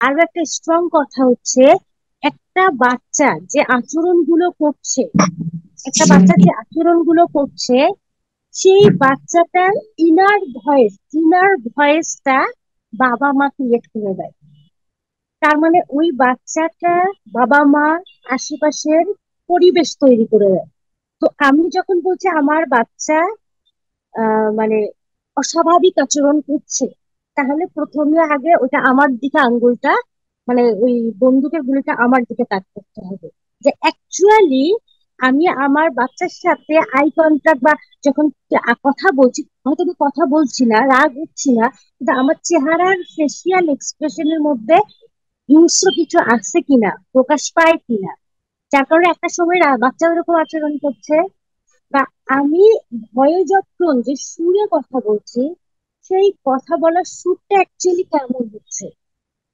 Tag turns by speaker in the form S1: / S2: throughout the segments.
S1: আরো একটা স্ট্রং কথা হচ্ছে, একটা বাচ্চা যে আচরণগুলো করছে একটা বাচ্চা যে আচরণগুলো করছে সেই বাচ্চাটার ইনার ভয়েসটা বাবা মা ক্রিয়েট করে দেয়। তার মানে ওই বাচ্চাটা বাবা মা আশেপাশের পরিবেশ তৈরি করে দেয়। তো আমি যখন বলছি আমার বাচ্চা মানে অস্বাভাবিক আচরণ করছে, তাহলে প্রথমে আগে ওটা আমার দিকে আঙ্গুলটা, মানে ওই বন্দুকের গুলিটা আমার দিকে তাক করতে হবে, যে অ্যাকচুয়ালি আমি আমার বাচ্চার সাথে আই কন্টাক্ট বা যখন কথা বলছি, হয়তো আমি কথা বলছি না, রাগ উঠছি না, কিন্তু আমার চেহারার ফেসিয়াল এক্সপ্রেশনের মধ্যে হিংস্র কিছু আছে কিনা, প্রকাশ পায় কিনা, যার কারণে একটা সময় বাচ্চা ওরকম আচরণ করছে। বা আমি ভয়ে যখন যে সুরে কথা বলছি, সেই কথা বলার সুরটা অ্যাকচুয়ালি কেমন হচ্ছে।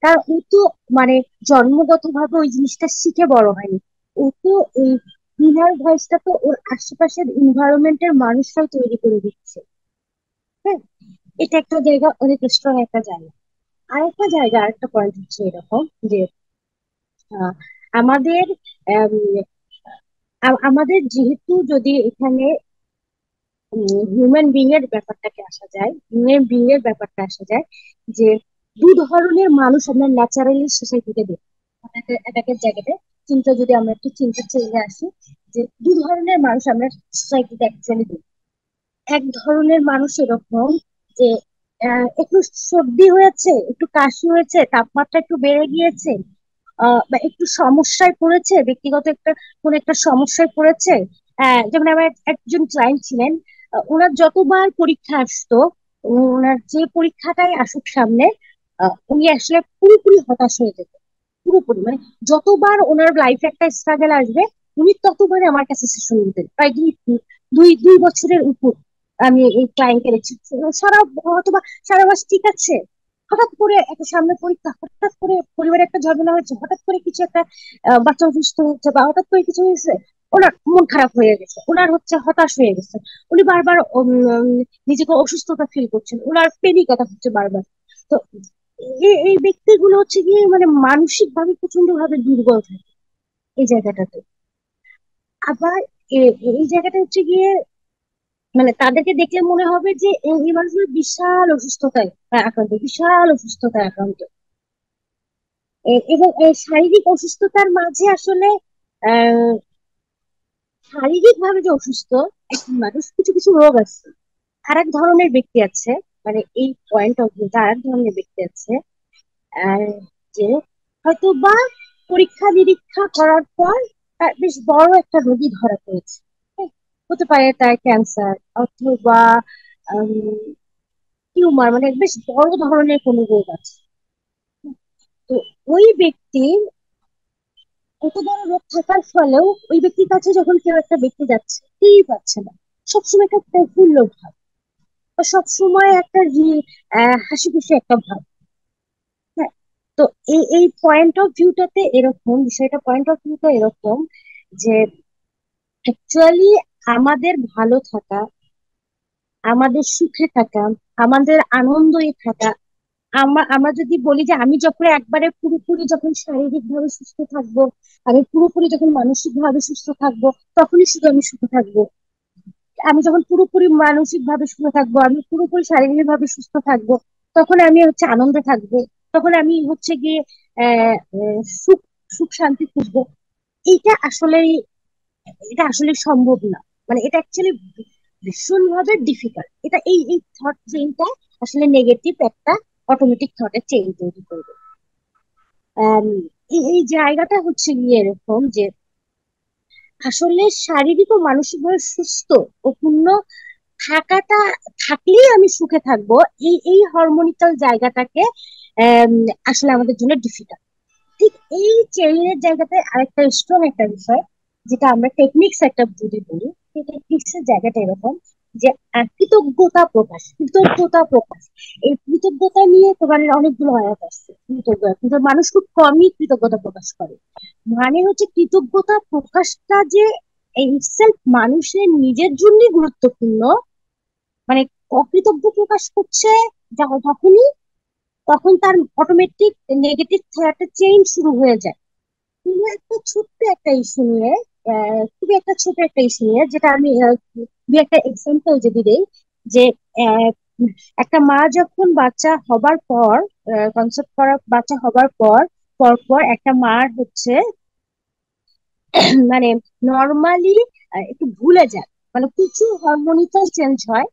S1: কারণ ও তো মানে জন্মগত ভাবে ওই জিনিসটা শিখে বড় হয়নি। ও তো এই ইনার ভয়েসটা তো ওর আশেপাশের এনভায়রনমেন্টের মানুষরাই তৈরি করে দিচ্ছে। হ্যাঁ, এটা একটা জায়গা, অনেক স্ট্রং একটা জায়গা। আরেকটা জায়গা, আরেকটা পয়েন্ট হচ্ছে এরকম যে আহ, আমাদের আমাদের যেহেতু যদি এখানে হিউম্যান বিং এর ব্যাপারটাকে আসা যায়, হিউম্যান বিং এর ব্যাপারটা আসা যায়, যে দু ধরনের মানুষ আমরা ন্যাচারালি সোসাইটিতে দেখি। এটাকে জায়গাতে চিন্তা, যদি আমরা একটু চিন্তা চেয়ে আসি, যে দু ধরনের মানুষ আমরা সোসাইটিতে অ্যাকচুয়ালি দেখি। এক ধরনের মানুষ এরকম যে একটু সর্দি হয়েছে, একটু কাশি হয়েছে, তাপমাত্রা একটু বেড়ে গিয়েছে, বা একটু সমস্যায় পড়েছে, ব্যক্তিগত কোন একটা সমস্যায় পড়েছে। যেমন আমার একজন ক্লায়েন্ট ছিলেন, ওনার যতবার পরীক্ষা আসতো, ওনার যে পরীক্ষাটাই আসুক সামনে, উনি আসলে পুরোপুরি হতাশ হয়ে যেত। পুরোপুরি মানে যতবার ওনার লাইফে একটা স্ট্রাগল আসবে, উনি ততবারই আমার কাছে সেশন নিতেন। প্রায় দুই দুই দুই বছরের উপর আমি এই ক্লায়েন্টকে দেখছি। সারা অথবা সারা মাস ঠিক আছে, হঠাৎ করে একটা সামনে পরীক্ষা, হঠাৎ করে পরিবারে একটা ঝামেলা হয়েছে, হঠাৎ করে কিছু একটা বাচ্চা অসুস্থ হচ্ছে, বা হঠাৎ করে কিছু হয়েছে, ওনার মন খারাপ হয়ে গেছে, ওনার হচ্ছে হতাশ হয়ে গেছে। উনি বারবার নিজেকে অসুস্থতা ফিল করছেন, ওনার পেনি কথা হচ্ছে বারবার। তো এই ব্যক্তিগুলো হচ্ছে গিয়ে মানে মানসিক ভাবে প্রচন্ড ভাবে দুর্বল থাকে এই জায়গাটাতে। আবার এই জায়গাটা হচ্ছে গিয়ে মানে তাদেরকে দেখলে মনে হবে যে এই মানুষগুলো বিশাল অসুস্থতায় আক্রান্ত, বিশাল অসুস্থতায় আক্রান্ত। এবং এই শারীরিক অসুস্থতার মাঝে আসলে আহ শারীরিক ভাবে যে অসুস্থ একজন মানুষ, কিছু কিছু রোগ আছে। আর এক ধরনের ব্যক্তি আছে, মানে এই পয়েন্ট অফ ভিউটা আর এক ধরনের ব্যক্তি আছে, আর যে হয়তো বা পরীক্ষা নিরীক্ষা করার পর তার বেশ বড় একটা রোগী ধরা পড়েছে। হ্যাঁ, হতে পারে তার ক্যান্সার, অথবা টিউমার, মানে বেশ বড় ধরনের কোনো রোগ আছে। তো ওই ব্যক্তির এত বড় রোগ থাকার ফলেও ওই ব্যক্তির কাছে যখন কেউ একটা ব্যক্তি যাচ্ছে, কেউই পাচ্ছে না। সবসময় একটা প্রফুল্ল ভাব, বা সবসময় একটা হাসি খুশি একটা ভাব। হ্যাঁ, তো এই পয়েন্ট অফ ভিউটাতে এরকম, বিষয়টা পয়েন্ট অফ ভিউটা এরকম যে অ্যাকচুয়ালি আমাদের ভালো থাকা, আমাদের সুখে থাকা, আমাদের আনন্দে থাকা, আমরা যদি বলি যে আমি যখন একবারে পুরোপুরি যখন শারীরিক ভাবে সুস্থ থাকবো, আমি পুরোপুরি যখন মানসিক ভাবে সুস্থ থাকবো, তখনই শুধু আমি সুখে থাকবো। আমি যখন পুরোপুরি মানসিক ভাবে সুস্থ থাকবো, আমি পুরোপুরি শারীরিক ভাবে সুস্থ থাকবো, তখন আমি হচ্ছে আনন্দে থাকবো, তখন আমি হচ্ছে গিয়ে সুখ সুখ শান্তি খুঁজবো। এটা আসলে এটা আসলে সম্ভব না। মানে এটা অ্যাকচুয়ালি ভীষণ ভাবে ডিফিকাল্ট। এটা এই থট চেইনটা আসলে নেগেটিভ একটা অটোমেটিক থটের চেইন তৈরি করবে। আম, এই জায়গাটা হচ্ছে গিয়ে এরকম যে আসলে শারীরিক ও মানসিক ভাবে সুস্থ ও পূর্ণ থাকাটা, থাকলেই আমি সুখে থাকবো, এই হরমোনিক্যাল জায়গাটাকে আম, আসলে আমাদের জন্য ডিফিকাল্ট। ঠিক এই চেইনের জায়গাতে আরেকটা স্ট্রং একটা বিষয়, যেটা আমরা টেকনিক্স একটা যদি বলি, সেই টেকনিক্স এর জায়গাটা এরকম যে কৃতজ্ঞতা প্রকাশ। এই কৃতজ্ঞতা নিয়ে তোমার অনেকগুলো আয়াত আসছে, কৃতজ্ঞতা, কিন্তু মানুষ খুব কমই কৃতজ্ঞতা প্রকাশ করে। মানে হচ্ছে কৃতজ্ঞতা প্রকাশটা যে ইটসেলফ মানুষের নিজের জন্যই গুরুত্বপূর্ণ। মানে অকৃতজ্ঞ প্রকাশ করছে যখনই তখন তার অটোমেটিক নেগেটিভ একটা চেইন শুরু হয়ে যায়। কোনো একটা ছোট্ট একটা ইস্যু নিয়ে, খুবই একটা ছোট একটা ইস্যু নিয়ে, যেটা আমি দুই একটা এক্সাম্পল যদি দেই, যে আহ, একটা মা যখন বাচ্চা হবার পর, কনসেপ্ট করা বাচ্চা হবার পর পর পর একটা মার হচ্ছে মানে নর্মালি একটু ভুলে যায়, মানে কিছু হরমোনিক্যাল চেঞ্জ হয়,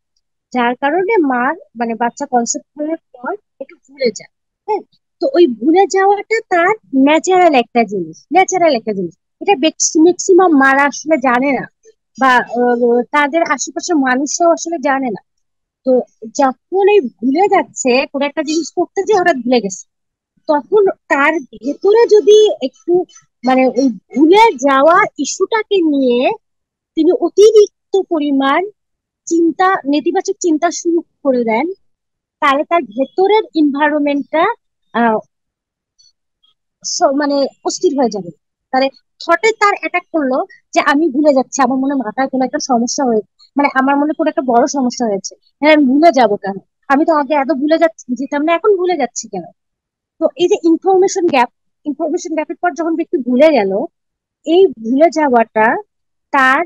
S1: যার কারণে মার মানে বাচ্চা কনসেপ্ট করার পর একটু ভুলে যায়। হ্যাঁ, তো ওই ভুলে যাওয়াটা তার ন্যাচারাল একটা জিনিস। এটা ম্যাক্সিমাম মারা আসলে জানে না, বা তাদের আশেপাশের মানুষরাও আসলে জানে না। তো যখন এই ভুলে যাচ্ছে কোনো একটা জিনিস করতে, যে হঠাৎ ভুলে গেছে, তখন তার ভেতরে যদি একটু মানে ওই ভুলে যাওয়া ইস্যুটাকে নিয়ে তিনি অতিরিক্ত পরিমাণ নেতিবাচক চিন্তা শুরু করে দেন, তাহলে তার ভেতরের এনভায়রনমেন্টটা মানে অস্থির হয়ে যাবে। তাহলে থটে তার অ্যাটাক করলো যে আমি ভুলে যাচ্ছি, আমার মনে হয় মাথায় কোনো একটা সমস্যা হয়েছে, মানে আমার মনে কোনো একটা বড় সমস্যা হয়েছে, হ্যাঁ আমি ভুলে যাবো কেন, আমি তো আগে এত ভুলে যাচ্ছি যেতাম না, এখন ভুলে যাচ্ছি কেন। তো এই যে ইনফরমেশন গ্যাপের পর যখন ব্যক্তি ভুলে গেল, এই ভুলে যাওয়াটা তার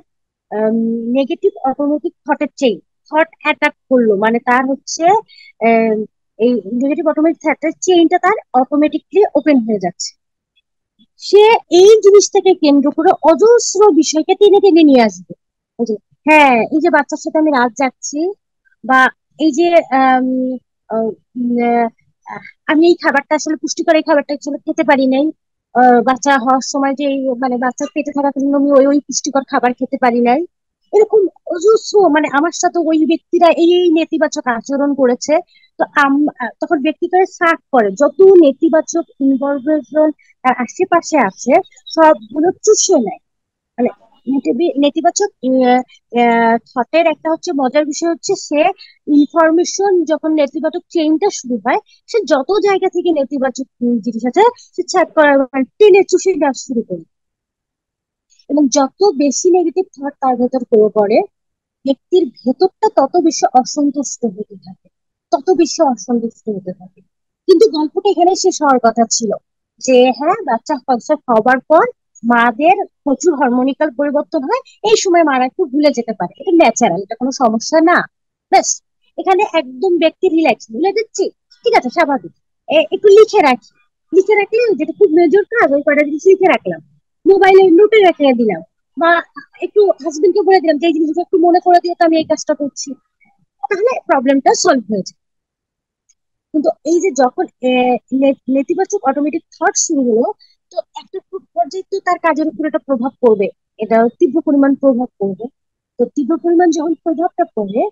S1: নেগেটিভ অটোমেটিক থট অ্যাটাক করলো, মানে তার হচ্ছে আম, এই নেগেটিভ অটোমেটিক থটের চেইনটা তার অটোমেটিকলি ওপেন হয়ে যাচ্ছে। সে এই জিনিসটাকে কেন্দ্র করে অজস্র বিষয়কে টেনে টেনে নিয়ে আসবে। এই যে, হ্যাঁ এই যে বাচ্চার সাথে আমি রাত যাচ্ছি, বা এই যে আম, আহ, উম, আহ, আমি এই খাবারটা আসলে পুষ্টিকর, এই খাবারটা আসলে খেতে পারি নাই, বাচ্চা হওয়ার সময় যে মানে বাচ্চার পেটে থাকাকালীন আমি ওই ওই পুষ্টিকর খাবার খেতে পারি নাই, এরকম অজস্র, মানে আমার সাথে ওই ব্যক্তিরা এই এই নেতিবাচক আচরণ করেছে। তো তখন ব্যক্তিকে সার্ভ করে যত নেতিবাচক ইনভলভেশন তার আশেপাশে আছে, সবগুলো চুষে নেয়। মানে নেতিবাচক থটের একটা হচ্ছে মজার বিষয় হচ্ছে, সে ইনফরমেশন যখন নেতিবাচক চেইনটা শুরু হয়, সে যত জায়গা থেকে নেতিবাচক জিনিস আছে সে ছ্যাক করা মানে টেনে চুষে দেওয়া শুরু করে। এবং যত বেশি নেগেটিভ থট তার ভেতর করে পড়ে, ব্যক্তির ভেতরটা তত বেশি অসন্তুষ্ট হতে থাকে। কিন্তু গল্পটা এখানে শেষ হওয়ার কথা ছিল, যে হ্যাঁ বাচ্চা কনসেপ্ট হবার পর মাদের প্রচুর হরমোনিক্যাল পরিবর্তন হয়, এই সময় মারা একটু ভুলে যেতে পারে, এটা ন্যাচারাল, এটা কোনো সমস্যা না। ব্যাস, এখানে একদম ব্যক্তি রিল্যাক্স, ভুলে যাচ্ছি, ঠিক আছে স্বাভাবিক, একটু লিখে রাখি, লিখে রাখলে যেটা খুব মেজর কাজ, ওই কয়টা জিনিস লিখে রাখলাম, মোবাইলে নোটে রেখে দিলাম, বা একটু হাজবেন্ডকে বলে দিলাম যে এই জিনিসটা একটু মনে করে দিয়ে তো আমি এই কাজটা করছি, তাহলে প্রবলেমটা সলভ হয়ে যায়। কিন্তু এই যে যখন নেতিবাচক অটোমেটিক থট শুরু হলো, তো একটা পর্যায়ে তো তার কাজের উপর এটা প্রভাব পড়বে, এটা তীব্র পরিমাণ প্রভাব পড়বে। তো তীব্র পরিমাণ যখন প্রভাবটা পড়ে,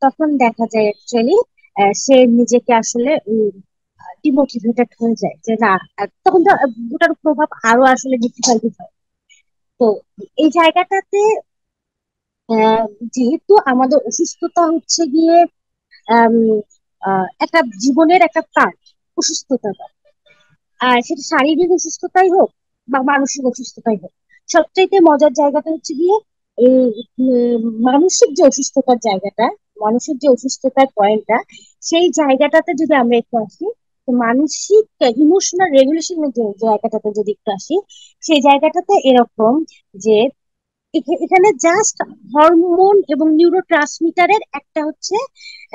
S1: তখন দেখা যায় অ্যাকচুয়ালি সে নিজেকে আসলে ডিমোটিভেটেড হয়ে যায়, যে না, তখন তো ওটার প্রভাব আরো আসলে ডিফিকাল্টি হয়। তো এই জায়গাটাতে আহ, যেহেতু আমাদের অসুস্থতা হচ্ছে গিয়ে আম, একটা জীবনের একটা পার্ট, অসুস্থতাটা, আর সেটা শারীরিক অসুস্থতাই হোক বা মানসিক অসুস্থতাই হোক, সবচাইতে মজার জায়গাটা হচ্ছে গিয়ে এই মানসিক যে অসুস্থতার জায়গাটা, মানসিক যে অসুস্থতার পয়েন্টটা, সেই জায়গাটাতে যদি আমরা একটু আসি, তো মানসিক ইমোশনাল রেগুলেশনের যে জায়গাটাতে যদি একটু আসি, সেই জায়গাটাতে এরকম যে এখানে জাস্ট হরমোন এবং নিউরো ট্রান্সমিটারের একটা হচ্ছে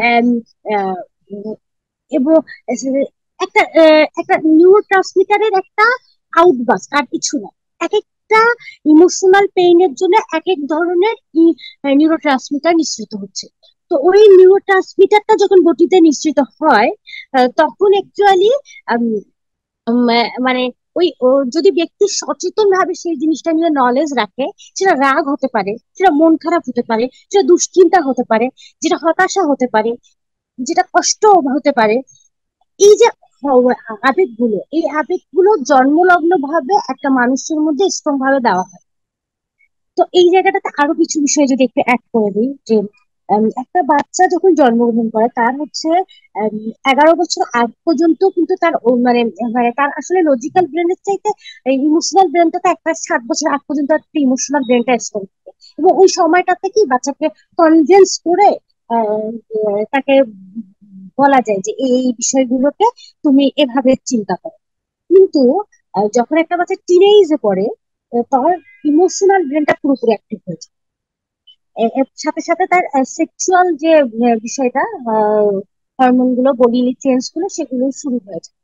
S1: আম, আহ, উম, এবং একটা নিউরো ট্রান্সমিটারের একটা আউটবাস্ট, আর কিছু না। এক একটা ইমোশনাল পেইনের জন্য এক এক ধরনের নিউরো ট্রান্সমিটার নিঃসৃত হচ্ছে। তো ওই নিউরো ট্রান্সমিটারটা যখন বডিতে নিঃসৃত হয়, তখন অ্যাকচুয়ালি মানে যদি ব্যক্তি সচেতন ভাবে সেই জিনিসটা নিয়ে নলেজ রাখে, সেটা রাগ হতে পারে, সেটা মন খারাপ হতে পারে, সেটা দুশ্চিন্তা হতে পারে, যেটা হতাশা হতে পারে, যেটা কষ্ট হতে পারে, এই যে এই আবেগগুলো জন্মলগ্ন ভাবে একটা মানুষের মধ্যে স্ট্রং ভাবে দেওয়া হয়। তো এই জায়গাটাতে আরো কিছু বিষয় যদি একটু অ্যাড করে দিই, যে একটা বাচ্চা যখন জন্মগ্রহণ করে, তার হচ্ছে 11 বছর আগ পর্যন্ত কিন্তু তার মানে মানে তার আসলে লজিক্যাল ব্রেনের চাইতে ইমোশনাল ব্রেনটা তো একটা 7 বছর আগ পর্যন্ত একটা ইমোশনাল ব্রেনটা স্ট্রং থাকে। এবং ওই সময়টাতে কি বাচ্চাকে কনভিন্স করে তাকে বলা যায় যে এই এই বিষয়গুলোকে তুমি এভাবে চিন্তা করো। কিন্তু যখন একটা বাচ্চা টিনেজে পড়ে, তার ইমোশনাল ব্রেনটা পুরোপুরি অ্যাক্টিভ হয়ে যায়। এর সাথে সাথে তার সেক্সুয়াল যে বিষয়টা, হরমোন গুলো, বডিলি চেঞ্জ গুলো, সেগুলো শুরু হয়ে যায়।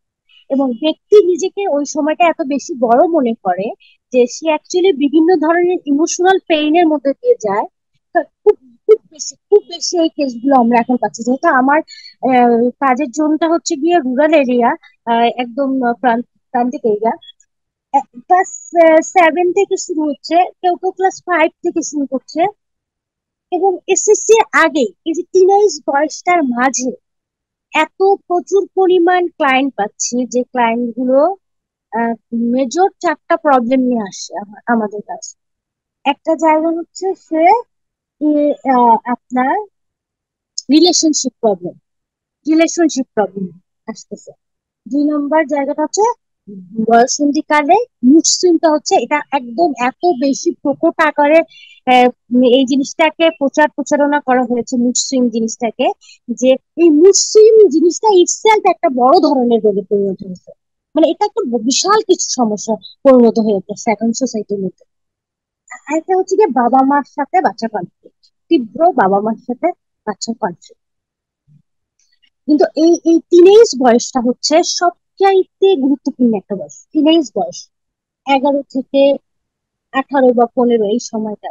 S1: এবং ব্যক্তি নিজেকে ওই সময়টা এত বেশি বড় মনে করে যে সে অ্যাকচুয়ালি বিভিন্ন ধরনের ইমোশনাল পেইনের মধ্যে দিয়ে যায়। তো খুব বেশি এই কেসগুলো আমরা এখন পাচ্ছি, যেহেতু আমার কাজের জোনটা হচ্ছে গিয়ে রুরাল এরিয়া, একদম প্রান্তিক এরিয়া। ক্লাস 7 থেকে শুরু হচ্ছে, কেউ কেউ ক্লাস 5 থেকে শুরু করছে। এবং এসএসসি আগে এই যে টিনেজ বয়সটার মাঝে এত প্রচুর পরিমাণ ক্লায়েন্ট পাচ্ছি, যে ক্লায়েন্ট গুলো মেজর 4টা প্রবলেম নিয়ে আসে আমাদের কাছে। একটা জায়গা হচ্ছে সে আপনার রিলেশনশিপ প্রবলেম, রিলেশনশিপ প্রবলেম আসতেছে। 2 নম্বর জায়গাটা হচ্ছে বয়সন্ধিকালে মুড সুইংটা হচ্ছে, এটা একদম এত বেশি প্রকট আকারে আহ, এই জিনিসটাকে প্রচারণা করা হয়েছে, মুড সুইং জিনিসটাকে। যে এই মুড সুইং জিনিসটা ইটসেলফ একটা বড় ধরনের রোগে পরিণত হয়েছে। মানে এটা একটা বিশাল কিছু সমস্যা পরিণত হয়ে গেছে এখন সোসাইটির মধ্যে। আরেকটা হচ্ছে যে বাবা মার সাথে বাচ্চা কনফ্লিক্ট, তীব্র বাবা মার সাথে বাচ্চা কনফ্লিক্ট। কিন্তু এই টিনেজ বয়সটা হচ্ছে সবচাইতে গুরুত্বপূর্ণ একটা বয়স, টিনেজ বয়স। 11 থেকে 18 বা 15, এই সময়টা,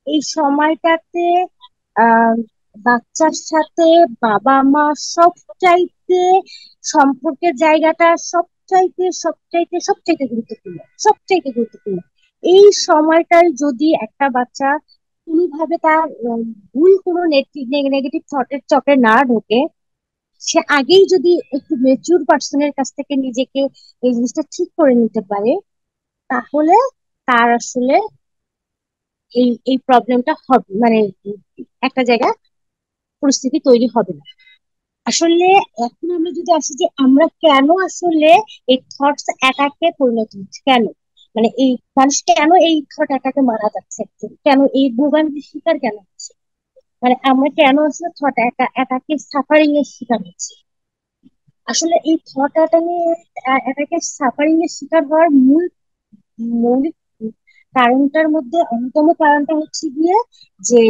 S1: এই সময়টাতে আহ বাচ্চার সাথে বাবা মা সবচাইতে সম্পর্কের জায়গাটা সবচাইতে গুরুত্বপূর্ণ, সবচাইতে গুরুত্বপূর্ণ। এই সময়টায় যদি একটা বাচ্চা কোনোভাবে তার ভুল কোনো নেগেটিভ থটের চক্রে না ঢোকে, সে আগেই যদি একটু মেচুর পার্সনের কাছ থেকে নিজেকে এই জিনিসটা ঠিক করে নিতে পারে, তাহলে তার আসলে এই প্রবলেমটা হবে, মানে একটা জায়গা পরিস্থিতি তৈরি হবে না। আসলে এখন আমরা যদি আসি যে আমরা কেন আসলে এই থটস অ্যাটাকে পরিণত হচ্ছে, কেন, মানে এই মানুষ কেন এই থট অ্যাটাকে মারা যাচ্ছে, actually? কেন এই ভোগান্তির শিকার কেন হচ্ছে, মানে আমরা কেন আসলে থট অ্যাটাকে সাফারিং এর শিকার হচ্ছি। আসলে এই থট অ্যাটাকে সাফারিং এর শিকার হওয়ার মৌলিক কারণটার মধ্যে অন্যতম কারণটা হচ্ছে গিয়ে যে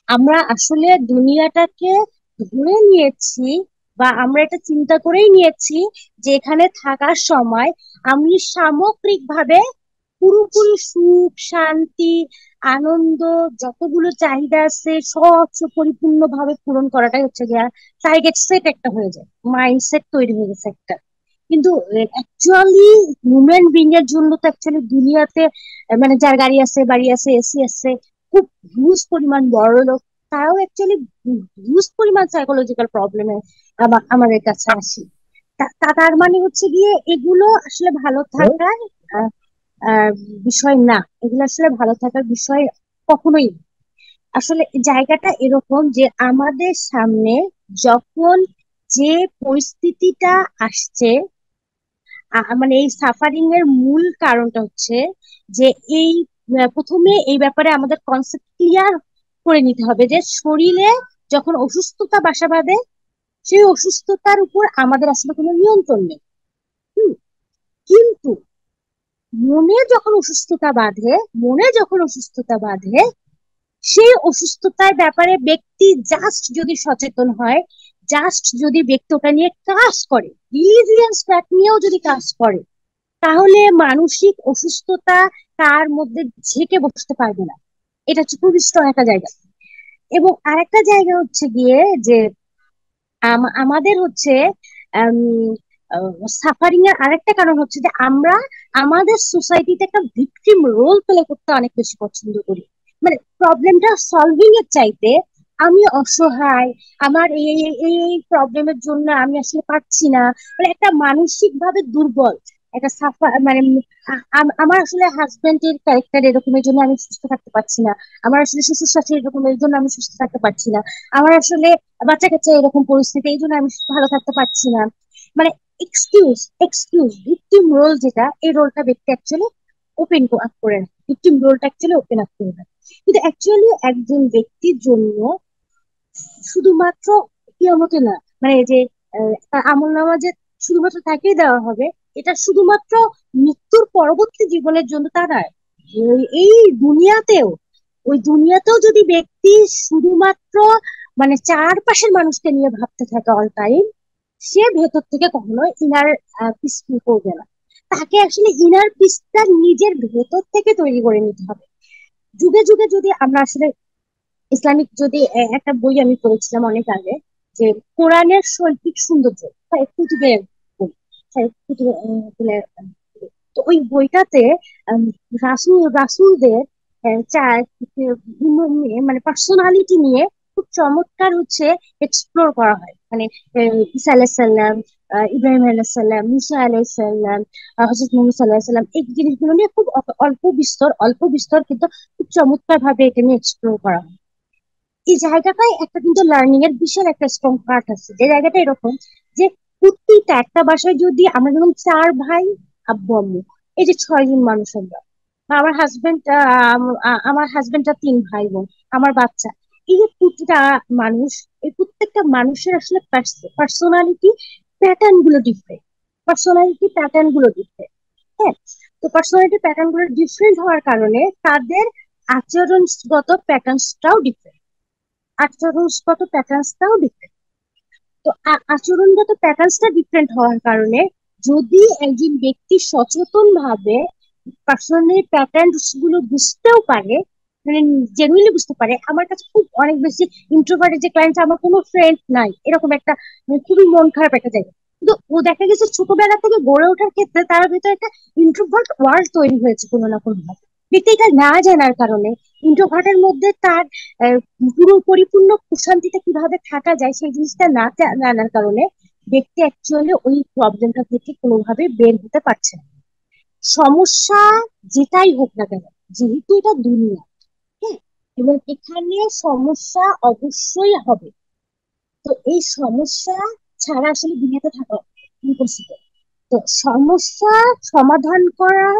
S1: আমরা আসলে দুনিয়াটাকে ধরে নিয়েছি, বা আমরা এটা চিন্তা করেই নিয়েছি যে এখানে থাকার সময় আমি সামগ্রিকভাবে পুরোপুরি সুখ, শান্তি, আনন্দ, যতগুলো চাহিদা আছে সব পরিপূর্ণ ভাবে পূরণ করাটাই হচ্ছে গিয়া টার্গেট সেট একটা হয়ে যায়, মাইন্ডসেট তৈরি হয়ে গেছে একটা। কিন্তু অ্যাকচুয়ালি হিউম্যান বিং এর জন্য তো অ্যাকচুয়ালি দুনিয়াতে মানে যার গাড়ি আছে, বাড়ি আছে, এসি আছে, খুব হিউজ পরিমাণ বড় লোক, তারাও অ্যাকচুয়ালি হিউজ পরিমাণ সাইকোলজিক্যাল প্রবলেমে আমাদের কাছে আসে। তার মানে হচ্ছে গিয়ে এগুলো আসলে ভালো থাকার আহ, আহ, বিষয় না, এগুলো আসলে ভালো থাকার বিষয় কখনোই না। আসলে জায়গাটা এরকম যে আমাদের সামনে যখন যে পরিস্থিতিটা আসছে, মানে এই সাফারিং এর মূল কারণটা হচ্ছে যে এই প্রথমে এই ব্যাপারে আমাদের কনসেপ্ট ক্লিয়ার করে নিতে হবে যে শরীরে যখন অসুস্থতা বাসা বাঁধে, সেই অসুস্থতার উপর আমাদের আসলে কোনো নিয়ন্ত্রণ নেই। হুম, কিন্তু মনে যখন অসুস্থতা বাঁধে, সেই অসুস্থতার ব্যাপারে ব্যক্তি জাস্ট যদি সচেতন হয়, জাস্ট যদি ব্যক্তি ওটা নিয়ে কাজ করে, রিলিজিয়াস ফ্যাক্ট নিয়েও যদি কাজ করে, তাহলে মানসিক অসুস্থতা তার মধ্যে ঝেঁকে বসতে পারবে না। এটা হচ্ছে খুবই স্ট্রং একটা জায়গা। এবং আরেকটা জায়গা হচ্ছে গিয়ে যে আমাদের হচ্ছে সাফারিং এর আরেকটা কারণ হচ্ছে যে আমরা আমাদের সোসাইটিতে একটা ভিকটিম রোল প্লে করতে অনেক বেশি পছন্দ করি। মানে প্রবলেমটা সলভিং এর চাইতে আমি অসহায়, আমার এই প্রবলেমের জন্য আমি আসলে পারছি না, মানে একটা মানসিক ভাবে দুর্বল, একটা মানে আমার আসলে হাজবেন্ডের ক্যারেক্টার এরকম, এর জন্য আমি সুস্থ থাকতে পারছি না, আমার আসলে শ্বশুর শাশুড়ি এরকম, এর জন্য আমি সুস্থ থাকতে পারছি না, আমার আসলে বাচ্চা কাচ্চা এরকম পরিস্থিতি, এই জন্য আমি ভালো থাকতে পারছি না। মানে এক্সকিউজ ভিকটিম রোল, যেটা এই রোলটা ব্যক্তি অ্যাকচুয়ালি ওপেন আপ করে না, ভিকটিম রোলটা অ্যাকচুয়ালি ওপেন আপ করে না। কিন্তু অ্যাকচুয়ালি একজন ব্যক্তির জন্য শুধুমাত্র কিয়ামতে না, মানে এই যে তার আমল নামা যে শুধুমাত্র তাকেই দেওয়া হবে, এটা শুধুমাত্র মৃত্যুর পরবর্তী জীবনের জন্য তা নয়। এই দুনিয়াতেও, ওই দুনিয়াতেও যদি ব্যক্তি শুধুমাত্র মানে চারপাশের মানুষকে নিয়ে ভাবতে থাকে অল টাইম, সে ভেতর থেকে কখনো ইনার পিস ফিল করবে না। তাকে আসলে ইনার পিসটা নিজের ভেতর থেকে তৈরি করে নিতে হবে। যুগে যুগে যদি আমরা আসলে ইসলামিক যদি একটা বই আমি পড়েছিলাম অনেক আগে, যে কোরআনের শৈল্পিক সৌন্দর্য, কুতুবের বই, কুতুবের তো ওই বইটাতে আম, রাসূলদের চার মানে পার্সোনালিটি নিয়ে খুব চমৎকার হচ্ছে এক্সপ্লোর করা হয়। মানে ঈসা আলাইসাল্লাম, ইব্রাহিম আলাইসাল্লাম, মুসা আলাইসাল্লাম, হযরত মুহাম্মদ সাল্লাল্লাহু আলাইহি সাল্লাম, এই জিনিসগুলো নিয়ে খুব অল্প বিস্তর কিন্তু খুব চমৎকার ভাবে এটা নিয়ে এক্সপ্লোর করা হয়। এই জায়গাটায় একটা কিন্তু লার্নিং এর বিশাল একটা স্ট্রং পার্ট আছে, যে জায়গাটা এরকম যে প্রত্যেকটা একটা বাসায় যদি আমরা যেমন চার ভাই, আব্বু আম্মু, এই যে 6 জন মানুষ আমরা, বা আমার হাজবেন্ডটা 3 ভাই বোন, আমার বাচ্চা, এই যে প্রতিটা মানুষ, এই প্রত্যেকটা মানুষের আসলে পার্সোনালিটি প্যাটার্ন গুলো ডিফারেন্ট। হ্যাঁ, তো পার্সোনালিটি প্যাটার্ন গুলো ডিফারেন্ট হওয়ার কারণে তাদের আচরণগত প্যাটার্নসটাও ডিফারেন্ট। আচরণগত প্যাটার্নসটাও ডিফারেন্ট। তো আচরণগত প্যাটার্নসটা ডিফারেন্ট হওয়ার কারণে যদি একজন ব্যক্তি সচেতন ভাবে পার্সোনালি প্যাটার্নস গুলো বুঝতেও পারে, মানে জেনুইনলি বুঝতে পারে। আমার কাছে খুব অনেক বেশি ইন্ট্রোভার্টেড যে ক্লায়েন্ট, আমার কোনো ফ্রেন্ড নাই, এরকম একটা খুবই মন খারাপ একটা জায়গা। কিন্তু ও দেখা গেছে ছোটবেলা থেকে গড়ে ওঠার ক্ষেত্রে তার ভিতরে একটা ইন্ট্রোভার্ট ওয়ার্ল্ড তৈরি হয়েছে কোনো না কোনো ভাবে। ব্যক্তি এটা না জানার কারণে, ইন্ট্রোভার্টের মধ্যে তার আহ, পুরো পরিপূর্ণ প্রশান্তিতে কিভাবে থাকা যায় সেই জিনিসটা না জানার কারণে ব্যক্তি অ্যাকচুয়ালি ওই প্রবলেমটা থেকে কোনোভাবে বের হতে পারছে না। সমস্যা যেটাই হোক না কেন, যেহেতু এটা দুনিয়া, হ্যাঁ, এবং এখানে সমস্যা অবশ্যই হবে। তো এই সমস্যা ছাড়া আসলে দুনিয়াতে থাকা ইম্পসিবল। তো সমস্যা সমাধান করার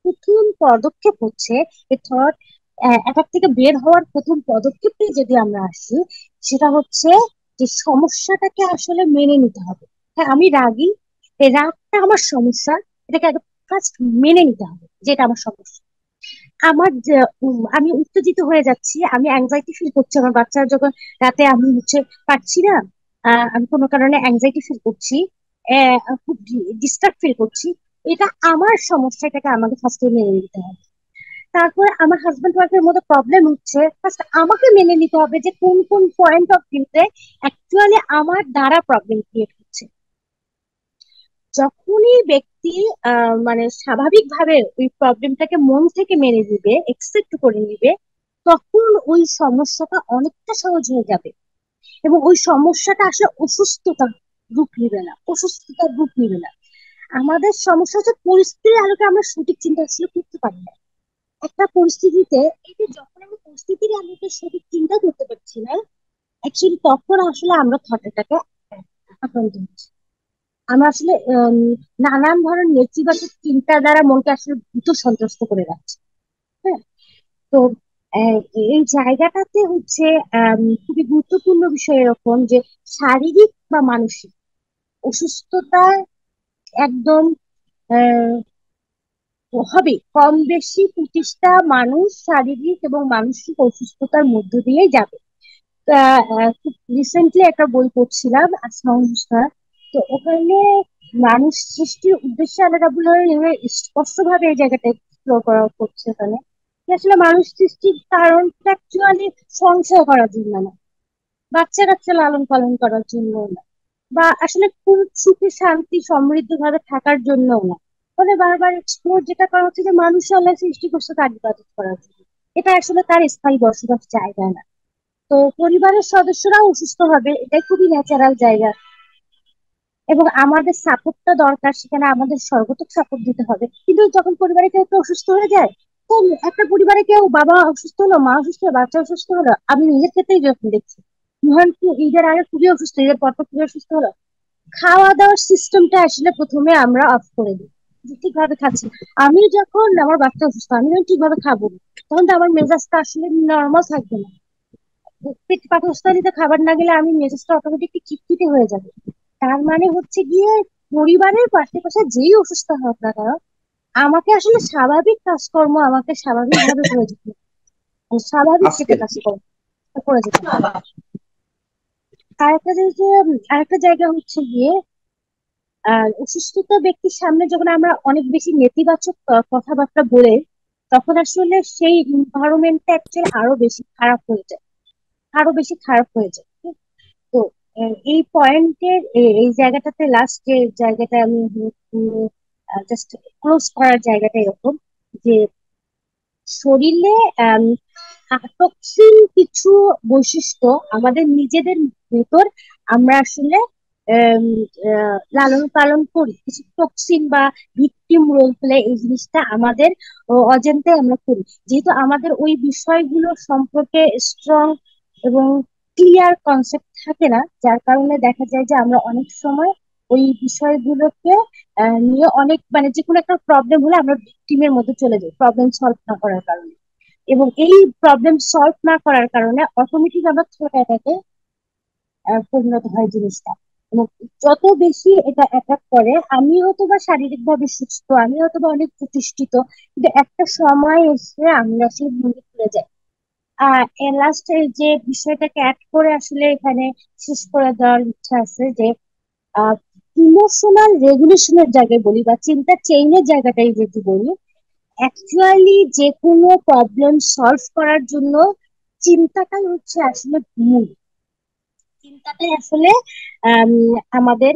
S1: প্রথম পদক্ষেপ হচ্ছে, এ থট অ্যাটাক থেকে বের হওয়ার প্রথম পদক্ষেপে যদি আমরা আসি, সেটা হচ্ছে যে সমস্যাটাকে আসলে মেনে নিতে হবে। হ্যাঁ, আমি রাগী, এই রাগটা আমার সমস্যা, এটাকে আগে ফার্স্ট মেনে নিতে হবে যে এটা আমার সমস্যা। আমি উত্তেজিত হয়ে যাচ্ছি, আমি অ্যাংজাইটি ফিল করছি আমার বাচ্চার যখন রাতে আমি হচ্ছে পারছি না, আমি কোনো কারণে অ্যাংজাইটি ফিল করছি, খুব ডিস্টার্ব ফিল করছি, এটা আমার সমস্যা, এটাকে আমাকে ফার্স্টে মেনে নিতে হবে। তারপর আমার হাজবেন্ড ওয়াইফের মধ্যে প্রবলেম হচ্ছে, ফার্স্ট আমাকে মেনে নিতে হবে যে কোন কোন পয়েন্ট অফ ভিউতে অ্যাকচুয়ালি আমার দ্বারা প্রবলেম ক্রিয়েট হচ্ছে। যখনই ব্যক্তি মানে স্বাভাবিকভাবে ওই প্রবলেমটাকে মন থেকে মেনে নিবে, একসেপ্ট করে নিবে, তখন ওই সমস্যাটা অনেকটা সহজ হয়ে যাবে। এবং ওই সমস্যাটা আসলে অসুস্থতার রূপ নিবে না। আমাদের সমস্যা হচ্ছে পরিস্থিতির আলোকে আমরা সঠিক চিন্তা আসলে করতে পারি না। একটা পরিস্থিতিতে, এই যে যখন আমরা পরিস্থিতির আলোকে সঠিক চিন্তা করতে পারছি না, অ্যাকচুয়ালি তখন আসলে আমরা থটটাকে আক্রান্ত হচ্ছি। আমরা আসলে নানান ধরনের নেতিবাচক চিন্তা দ্বারা মনকে আসলে ভীত সন্ত্রস্ত করে রাখছি। হ্যাঁ, তো আহ, এই জায়গাটাতে হচ্ছে খুবই গুরুত্বপূর্ণ বিষয় এরকম যে শারীরিক বা মানসিক অসুস্থতা একদম আহ, হবে কম বেশি 25টা মানুষ শারীরিক এবং মানসিক অসুস্থতার মধ্য দিয়েই যাবে। খুব রিসেন্টলি একটা বই পড়ছিলাম, আসমাউল হুসনা। তো ওখানে মানুষ সৃষ্টির উদ্দেশ্যে আলাদা বলে স্পষ্ট ভাবে এই জায়গাটা এক্সপ্লোর করা করছে ওখানে, যে আসলে মানুষ সৃষ্টির কারণ অ্যাকচুয়ালি সংসার করার জন্য না, বাচ্চা কাচ্চা লালন পালন করার জন্য না, বা আসলে খুব সুখে শান্তি সমৃদ্ধ ভাবে থাকার জন্য না। ফলে বারবার এক্সপ্লোর যেটা করা হচ্ছে যে মানুষ আল্লাহ সৃষ্টি করছে তার ইবাদত করার জন্য, এটা আসলে তার স্থায়ী বসবাস জায়গা না। তো পরিবারের সদস্যরাও অসুস্থ হবে, এটাই খুবই ন্যাচারাল জায়গা। এবং আমাদের সাপোর্টটা দরকার, সেখানে আমাদের সর্বোচ্চ সাপোর্ট দিতে হবে। কিন্তু যখন পরিবারে কেউ একটু অসুস্থ হয়ে যায়, তো একটা পরিবারে কেউ বাবা অসুস্থ হলো, মা অসুস্থ হলো, বাচ্চা অসুস্থ হলো, আমি নিজের ক্ষেত্রেই যখন দেখছি, ধরেন ঈদের আগে খুবই অসুস্থ, ঈদের পর পর খুবই অসুস্থ হলো, খাওয়া দাওয়ার সিস্টেমটা আসলে প্রথমে আমরা অফ করে দিই, যে ঠিকভাবে খাচ্ছি না। আমি যখন আমার বাচ্চা অসুস্থ, আমি যখন ঠিকভাবে খাবো না, তখন তো আমার মেজাজটা আসলে নর্মাল থাকবে না। পেট পাকস্থলীতে খাবার না গেলে আমি মেজাজটা অটোমেটিকলি খিটখিটে হয়ে যাবে। তার মানে হচ্ছে গিয়ে পরিবারের পাশে পাশে যেই অসুস্থ হোক না কেন, আমাকে আসলে স্বাভাবিক কাজকর্ম আমাকে স্বাভাবিক ভাবে করে যেতে হবে। মানে স্বাভাবিক
S2: আজকে
S1: যেটা কাজকর্ম করে যেতে হবে। আরেকটা জিনিস যে আরেকটা জায়গা হচ্ছে গিয়ে অসুস্থতা ব্যক্তির সামনে যখন আমরা অনেক বেশি নেতিবাচক কথাবার্তা বলে, তখন আসলে সেই এনভায়রনমেন্টটা অ্যাকচুয়ালি আরো বেশি খারাপ হয়ে যায়, আরো বেশি খারাপ হয়ে যায়। তো এই পয়েন্টের এই জায়গাটাতে লাস্ট যে জায়গাটা আমি জাস্ট ক্লোজ করার জায়গাটা এরকম যে শরীরে টক্সিন কিছু বৈশিষ্ট্য আমাদের নিজেদের ভেতর আমরা আসলে আম, লালন পালন করি, কিছু টক্সিন বা ভিকটিম রোল প্লে, এই জিনিসটা আমাদের অজান্তে আমরা করি। যেহেতু আমাদের ওই বিষয়গুলো সম্পর্কে স্ট্রং এবং ক্লিয়ার কনসেপ্ট থাকে না, যার কারণে দেখা যায় যে আমরা অনেক সময় ওই বিষয়গুলোকে নিয়ে অনেক মানে যে কোনো একটা প্রবলেম হলে আমরা ভিকটিমের মধ্যে চলে যাই প্রবলেম সলভ না করার কারণে। এবং এই প্রবলেম সলভ না করার কারণে অটোমেটিক আমরা ছোট অ্যাটাকে পরিণত হয় জিনিসটা। এবং যত বেশি এটা অ্যাটাক করে, আমি হয়তো বা শারীরিক ভাবে সুস্থ, আমি হয়তো বা অনেক প্রতিষ্ঠিত, কিন্তু একটা সময় এসে আমি আসলে ভেঙে পড়ে যাই। লাস্ট যে বিষয়টাকে অ্যাড করে আসলে এখানে শেষ করে দেওয়ার ইচ্ছা আছে যে ইমোশনাল রেগুলেশনের জায়গায় বলি বা চিন্তা চেইনের জায়গাটাই যদি বলি, অ্যাকচুয়ালি যে কোনো প্রবলেম সলভ করার জন্য চিন্তাটাই হচ্ছে আসলে মূল। চিন্তাটাই আসলে আম, আমাদের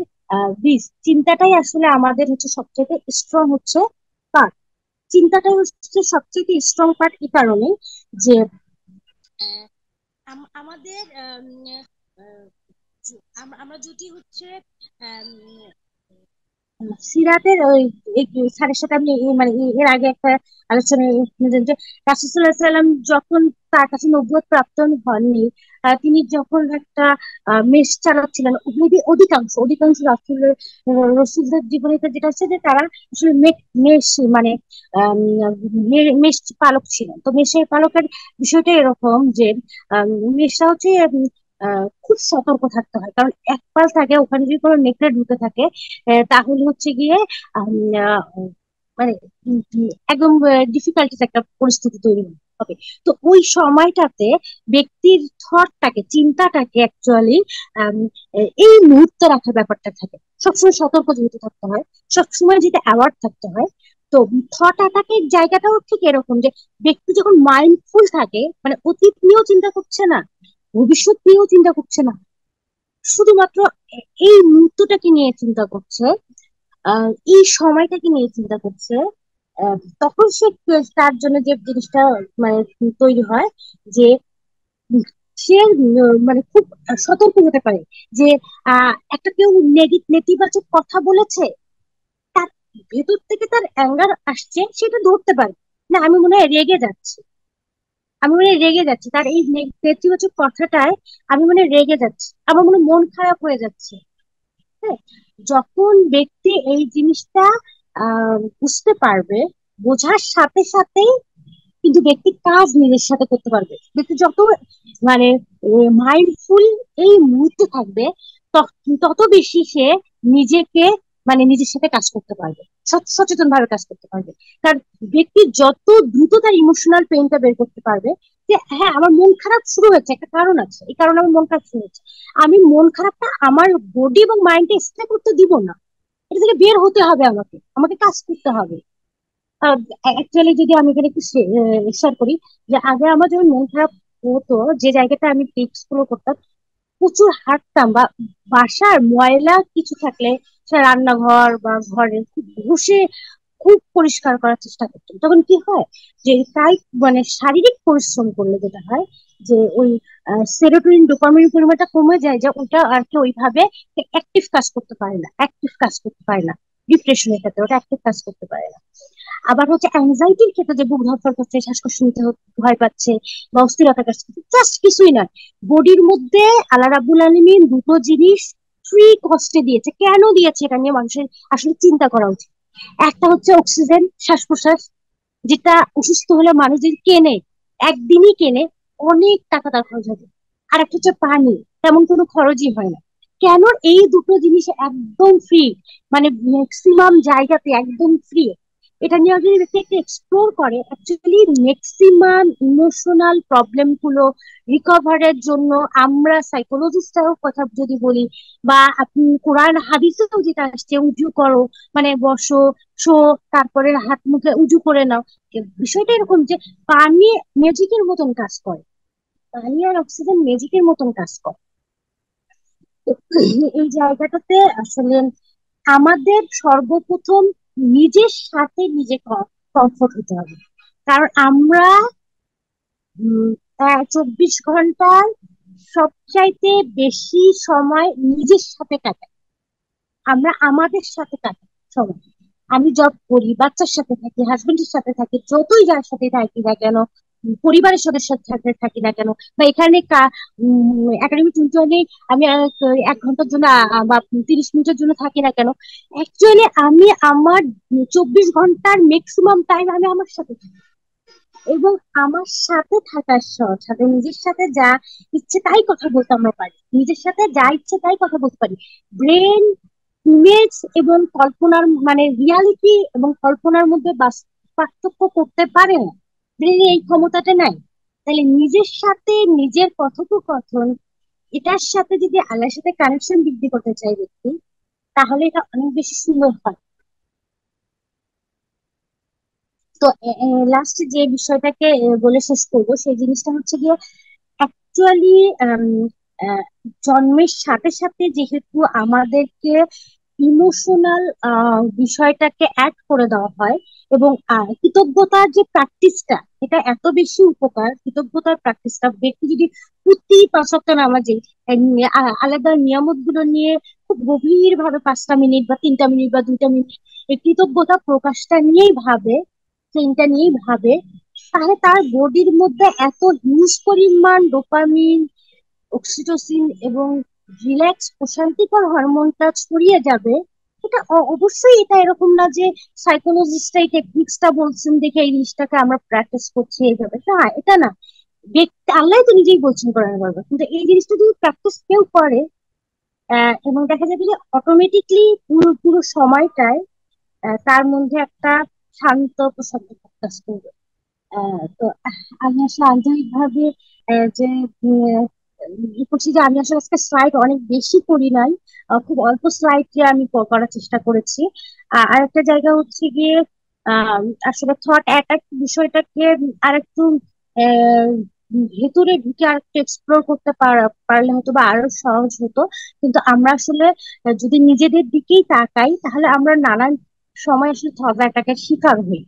S1: চিন্তাটাই আসলে আমাদের হচ্ছে সবচেয়ে স্ট্রং হচ্ছে পার্ট। চিন্তাটাই হচ্ছে সবচেয়ে স্ট্রং পার্ট এই কারণে যে আহ, আমাদের আহ, আমরা যদি হচ্ছে সিরাতের ওই স্যারের সাথে আমি মানে এর আগে একটা আলোচনায় শুনেছেন যে রাসূলুল্লাহ সাল্লাল্লাহু আলাইহি ওয়াসাল্লাম যখন তার কাছে নবুয়ত প্রাপ্ত হননি, তিনি যখন একটা মেষ চালাচ্ছিলেন, অধিকাংশ অধিকাংশ রসুলদের জীবনীতে যেটা হচ্ছে যে তারা আসলে মেষ মানে আম, মেষ পালক ছিলেন। তো মেষের পালকের বিষয়টা এরকম যে মেষরা হচ্ছে খুব সতর্ক থাকতে হয়, কারণ এক পাল থাকে ওখানে যদি কোনো নেকড়ে ঢুকে থাকে তাহলে হচ্ছে গিয়ে আম, আহ, মানে একদম ডিফিকাল্টিস একটা পরিস্থিতি তৈরি হবে। তো ওই সময়টাতে ব্যক্তির থটটাকে চিন্তাটাকে অ্যাকচুয়ালি এই মুহূর্তে রাখার ব্যাপারটা থাকে। সবসময় সতর্ক যেহেতু থাকতে হয়, সবসময় যেটা অ্যাওয়ার্ড থাকতে হয়। তো থট অ্যাটাকের জায়গাটাও ঠিক এরকম যে ব্যক্তি যখন মাইন্ডফুল থাকে, মানে অতীত নিয়েও চিন্তা করছে না, ভবিষ্যৎ নিয়েও চিন্তা করছে না, শুধুমাত্র এই মুহূর্তটাকে নিয়ে চিন্তা করছে, এই সময়টাকে নিয়ে চিন্তা করছে, তখন সে তার জন্য যে জিনিসটা মানে তৈরি হয় যে সে মানে খুব সতর্ক হতে পারে যে একটা কেউ নেতিবাচক কথা বলেছে, তার ভেতর থেকে তার অ্যাঙ্গার আসছে, সেটা ধরতে পারে না, আমি মনে হয় রেগে যাচ্ছি, আমি মনে হয় রেগে যাচ্ছি তার এই নেতিবাচক কথাটায়, আমি মনে হয় রেগে যাচ্ছি, আমার মনে হয় মন খারাপ হয়ে যাচ্ছে। হ্যাঁ, যখন ব্যক্তি এই জিনিসটা বুঝতে পারবে, বোঝার সাথে সাথেই কিন্তু ব্যক্তি কাজ নিজের সাথে করতে পারবে। ব্যক্তি যত মানে মাইন্ডফুল এই মুহূর্তে থাকবে, তত বেশি সে নিজেকে মানে নিজের সাথে কাজ করতে পারবে, সচেতন ভাবে কাজ করতে পারবে। কারণ ব্যক্তি যত দ্রুত তার ইমোশনাল পেইনটা বের করতে পারবে যে হ্যাঁ আমার মন খারাপ শুরু হয়েছে, একটা কারণ আছে, এই কারণে আমার মন খারাপ শুরু হচ্ছে, আমি মন খারাপটা আমার বডি এবং মাইন্ডে স্টে করতে দিব না, এটা থেকে বের হতে হবে, আমাকে আমাকে কাজ করতে হবে। অ্যাকচুয়ালি যদি আমি এখানে একটু শেয়ার করি, যে আগে আমার যখন মন খারাপ হতো, যে জায়গাটা আমি টিপস গুলো করতাম, প্রচুর হাঁটতাম বা বাসার ময়লা কিছু থাকলে সে রান্নাঘর বা ঘরে খুব ঘষে খুব পরিষ্কার করার চেষ্টা করতাম। তখন কি হয় যে তাই মানে শারীরিক পরিশ্রম করলে যেটা হয় যে ওই সেরোটোনিন ডোপামিন পরিমাণটা কমে যায়, যে ওটা আর কি ওইভাবে অ্যাক্টিভ কাজ করতে পারে না, অ্যাক্টিভ কাজ করতে পারে না। ডিপ্রেশনের ক্ষেত্রে ওটা অ্যাক্টিভ কাজ করতে পারে না। আবার হচ্ছে অ্যাংজাইটির ক্ষেত্রে যে বুক ধরফর করছে, শ্বাসকষ্ট নিতে ভয় পাচ্ছে বা অস্থিরতা কাজ করছে, জাস্ট কিছুই না, বডির মধ্যে আল্লাহ রাব্বুল আলামিন দুটো জিনিস ফ্রি কস্টে দিয়েছে। কেন দিয়েছে এটা নিয়ে মানুষের আসলে চিন্তা করা উচিত। একটা হচ্ছে অক্সিজেন, শ্বাস প্রশ্বাস, যেটা অসুস্থ হলে মানুষ যদি কেনে, একদিনই কেনে, অনেক টাকা তার খরচ হবে। আর একটা হচ্ছে পানি, তেমন কোনো খরচই হয় না। কেন? এই দুটো জিনিস একদম ফ্রি, মানে ম্যাক্সিমাম জায়গাতে একদম ফ্রি। এটা নিয়ে যদি ব্যক্তি একটু এক্সপ্লোর করে, অ্যাকচুয়ালি ম্যাক্সিমাম ইমোশনাল প্রবলেম গুলো রিকভারের জন্য আমরা সাইকোলজিস্টরাও কথা যদি বলি, বা আপনি কোরআন হাদিসেও যেটা আসছে উজু করো, মানে বসো, শো, তারপরে হাত মুখে উজু করে নাও, বিষয়টা এরকম যে পানি ম্যাজিকের মতন কাজ করে। পানি আর অক্সিজেন ম্যাজিকের মতন কাজ করে। তো এই জায়গাটাতে আসলে আমাদের সর্বপ্রথম নিজের সাথে নিজে কমফোর্ট হতে হবে। কারণ আমরা 24 ঘন্টার সবচাইতে বেশি সময় নিজের সাথে কাটাই, আমরা আমাদের সাথে কাটাই সময়। আমি জব করি, বাচ্চার সাথে থাকি, হাজবেন্ডের সাথে থাকি, যতই যার সাথে থাকি না কেন, পরিবারের সদস্যের সাথে থাকি না কেন, বা এখানে একাডেমিক টিউটরে আমি 1 ঘন্টার জন্য বা 30 মিনিটের জন্য থাকি না কেন, অ্যাকচুয়ালি আমি আমার 24 ঘন্টার ম্যাক্সিমাম টাইম আমি আমার সাথে থাকি। এবং আমার সাথে থাকার সাথে নিজের সাথে যা ইচ্ছে তাই কথা বলতে আমরা পারি, নিজের সাথে যা ইচ্ছে তাই কথা বলতে পারি। ব্রেন ইমেজ এবং কল্পনার, মানে রিয়ালিটি এবং কল্পনার মধ্যে পার্থক্য করতে পারে না, ব্রেনে এই ক্ষমতাটা নাই। তাহলে নিজের সাথে নিজের কথোপকথন, এটার সাথে যদি আল্লাহর সাথে কানেকশন বৃদ্ধি করতে চাই ব্যক্তি, তাহলে এটা অনেক বেশি সুন্দর হয়। তো লাস্ট যে বিষয়টাকে বলে শেষ করবো, সেই জিনিসটা হচ্ছে গিয়ে অ্যাকচুয়ালি জন্মের সাথে সাথে যেহেতু আমাদেরকে ইমোশনাল বিষয়টাকে অ্যাড করে দেওয়া হয়, এবং কৃতজ্ঞতার যে প্র্যাকটিসটা, এটা এত বেশি উপকার। কৃতজ্ঞতার প্র্যাকটিসটা ব্যক্তি যদি প্রতি 5 ওয়াক্ত নামাজে আলাদা নিয়ামত গুলো নিয়ে খুব গভীর ভাবে 5টা মিনিট বা 3টা মিনিট বা 2টা মিনিট এই কৃতজ্ঞতা প্রকাশটা নিয়েই ভাবে, চিন্তা নিয়েই ভাবে, তাহলে তার বডির মধ্যে এত হিউজ পরিমাণ ডোপামিন, অক্সিটোসিন এবং রিল্যাক্স প্রশান্তিকর হরমোনটা ছড়িয়ে যাবে। এটা অবশ্যই এটা এরকম না যে সাইকোলজিস্টরা এই টেকনিক্সটা বলছেন দেখে এই জিনিসটাকে আমরা প্র্যাকটিস করছি এইভাবে, না, এটা না। ব্যক্তি আল্লাহ তো নিজেই বলছেন করার পারবে, কিন্তু এই জিনিসটা যদি প্র্যাকটিস কেউ করে, এবং দেখা যাবে যে অটোমেটিকলি পুরো পুরো সময়টায় তার মধ্যে একটা শান্ত প্রশান্ত কাজ করবে। তো আমি আসলে আন্তরিক ভাবে যে করছি যে আমি আসলে আজকে স্লাইড অনেক বেশি করি নাই, খুব অল্প স্লাইড আমি করার চেষ্টা করেছি। আর একটা জায়গা হচ্ছে গিয়ে আহ, আসলে থট অ্যাটাক বিষয়টাকে আর একটু আহ, ভেতরে ঢুকে আর একটু এক্সপ্লোর করতে পারলে হয়তো বা আরো সহজ হতো। কিন্তু আমরা আসলে যদি নিজেদের দিকেই তাকাই, তাহলে আমরা নানান সময় আসলে থট অ্যাটাকের শিকার হই।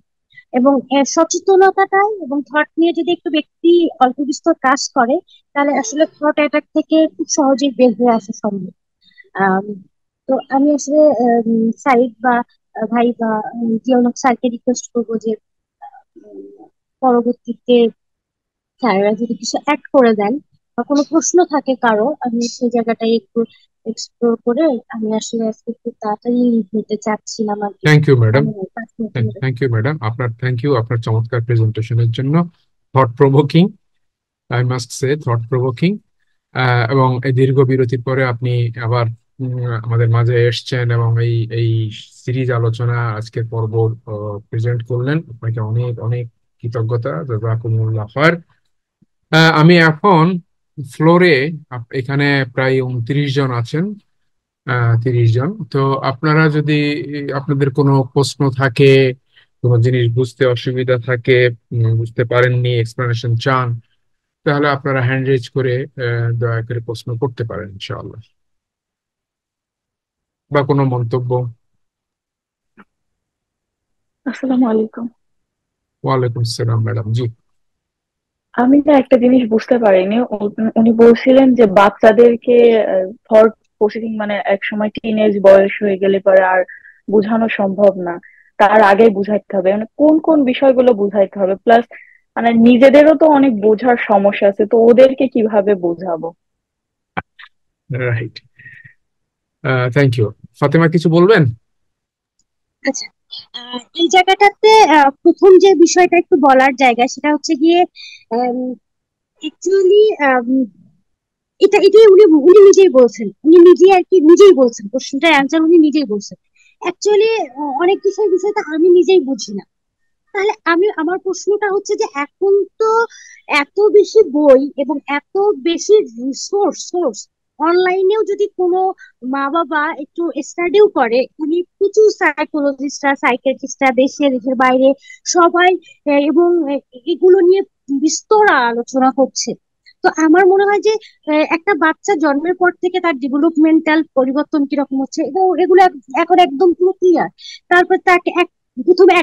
S1: এবং সচেতনতাটাই এবং থট নিয়ে যদি একটু ব্যক্তি অল্প বিস্তর কাজ করে, তাহলে আসলে থট অ্যাটাক থেকে খুব সহজেই বের হয়ে আসা সম্ভব। আম, তো আমি আসলে সাইদ বা ভাই বা জিয়াউল হক স্যারকে রিকোয়েস্ট করবো যে উম, পরবর্তীতে স্যাররা যদি কিছু অ্যাড করে দেন বা কোনো প্রশ্ন থাকে কারো, আমি সেই জায়গাটাই একটু এক্সপ্লোর করে, আমি আসলে আজকে একটু তাড়াতাড়ি নিতে চাচ্ছিলাম আর কি।
S2: Thank you madam.
S1: আমি 5 মিনিটের মধ্যে।
S2: থ্যাংক ইউ ম্যাডাম, আপনার থ্যাংক ইউ আপনার চমৎকার প্রেজেন্টেশনের জন্য। Thought provoking, I must say thought provoking. এবং এই দীর্ঘ বিরতির পরে আপনি আবার আমাদের মাঝে এসছেন এবং এই এই সিরিজ আলোচনা আজকের পর্ব প্রেজেন্ট করলেন। আপনাকে অনেক অনেক কৃতজ্ঞতা, জাযাকুমুল্লাহ খায়র। আমি এখন ফ্লোরে, এখানে প্রায় 29 জন আছেন, 30 জন। তো আপনারা যদি আপনাদের কোনো প্রশ্ন থাকে, কোনো জিনিস বুঝতে অসুবিধা থাকে, বুঝতে পারেননি, এক্সপ্লেনেশন চান, তাহলে আপনারা হ্যান্ড রেজ করে দয়া করে প্রশ্ন করতে পারেন ইনশাআল্লাহ, বা কোনো মন্তব্য।
S3: আসসালামু আলাইকুম।
S2: ওয়ালাইকুম আসসালাম ম্যাডাম, জি।
S3: আমি না একটা জিনিস বুঝতে পারিনি, উনি বলছিলেন যে বাচ্চাদেরকে থট প্রসেসিং মানে এক সময় টিনেজ বয়স হয়ে গেলে পরে আর বোঝানো সম্ভব না, তার আগে বুঝাইতে হবে, মানে কোন কোন বিষয়গুলো বুঝাইতে হবে, প্লাস মানে নিজেদেরও তো অনেক বোঝার সমস্যা আছে, তো ওদেরকে কিভাবে বোঝাবো?
S2: Right, thank you. ফাতেমা কিছু বলবেন?
S1: আচ্ছা, এই জায়গাটাতে প্রথম যে বিষয়টা একটু বলার জায়গা, সেটা হচ্ছে গিয়ে অ্যাকচুয়ালি এটাই উনি উনি নিজেই বলছেন, উনি নিজেই আর কি নিজেই বলছেন, কোশ্চেনটার অ্যান্সার উনি নিজেই বলছেন। অ্যাকচুয়ালি অনেক বিষয়টা আমি নিজেই বুঝি না। তাহলে আমার প্রশ্নটা হচ্ছে যে এখন তো এত বেশি বই এবং এত বেশি সোর্স অনলাইনেও যদি কোনো মা বাবা একটু স্টাডিও করে, উনি প্রচুর সাইকোলজিস্টরা সাইকিয়াট্রিস্টরা দেশের বাইরে সবাই এবং এগুলো নিয়ে বিস্তর আলোচনা করছে। তো আমার মনে হয় যে একটা বাচ্চা জন্মের পর থেকে তার ডেভেলপমেন্টাল পরিবর্তন কিরকম হচ্ছে এগুলো এখন একদম পুরো ক্লিয়ার। তারপর তাকে প্রথমে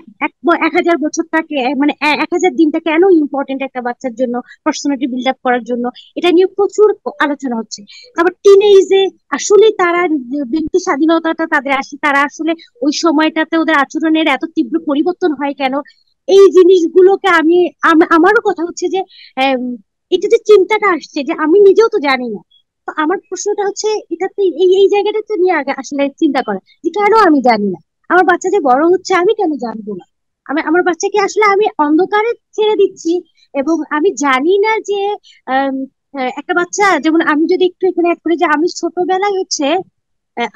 S1: 1000 বছর তাকে মানে 1000 দিনটা কেন ইম্পর্টেন্ট একটা বাচ্চার জন্য, পার্সোনালিটি বিল্ড আপ করার জন্য, এটা নিয়ে প্রচুর আলোচনা হচ্ছে। আবার টিনেজে আসলে তারা ব্যক্তি স্বাধীনতাটা তাদের আসে, তারা আসলে ওই সময়টাতে ওদের আচরণের এত তীব্র পরিবর্তন হয় কেন, এই জিনিসগুলোকে আমারও কথা হচ্ছে যে আম, এটা যে চিন্তাটা আসছে যে আমি নিজেও তো জানি না। তো আমার প্রশ্নটা হচ্ছে এটাতে এই এই জায়গাটাতে নিয়ে আগে আসলে চিন্তা করা যে কেন আমি জানি না। আমার বাচ্চা যে বড় হচ্ছে আমি কেন জানবো না? আমার বাচ্চাকে আসলে আমি অন্ধকারে ছেড়ে দিচ্ছি এবং আমি জানি না যে আম, একটা বাচ্চা যেমন আমি যদি একটু এখানে অ্যাড করি যে আমি ছোটবেলায় হচ্ছে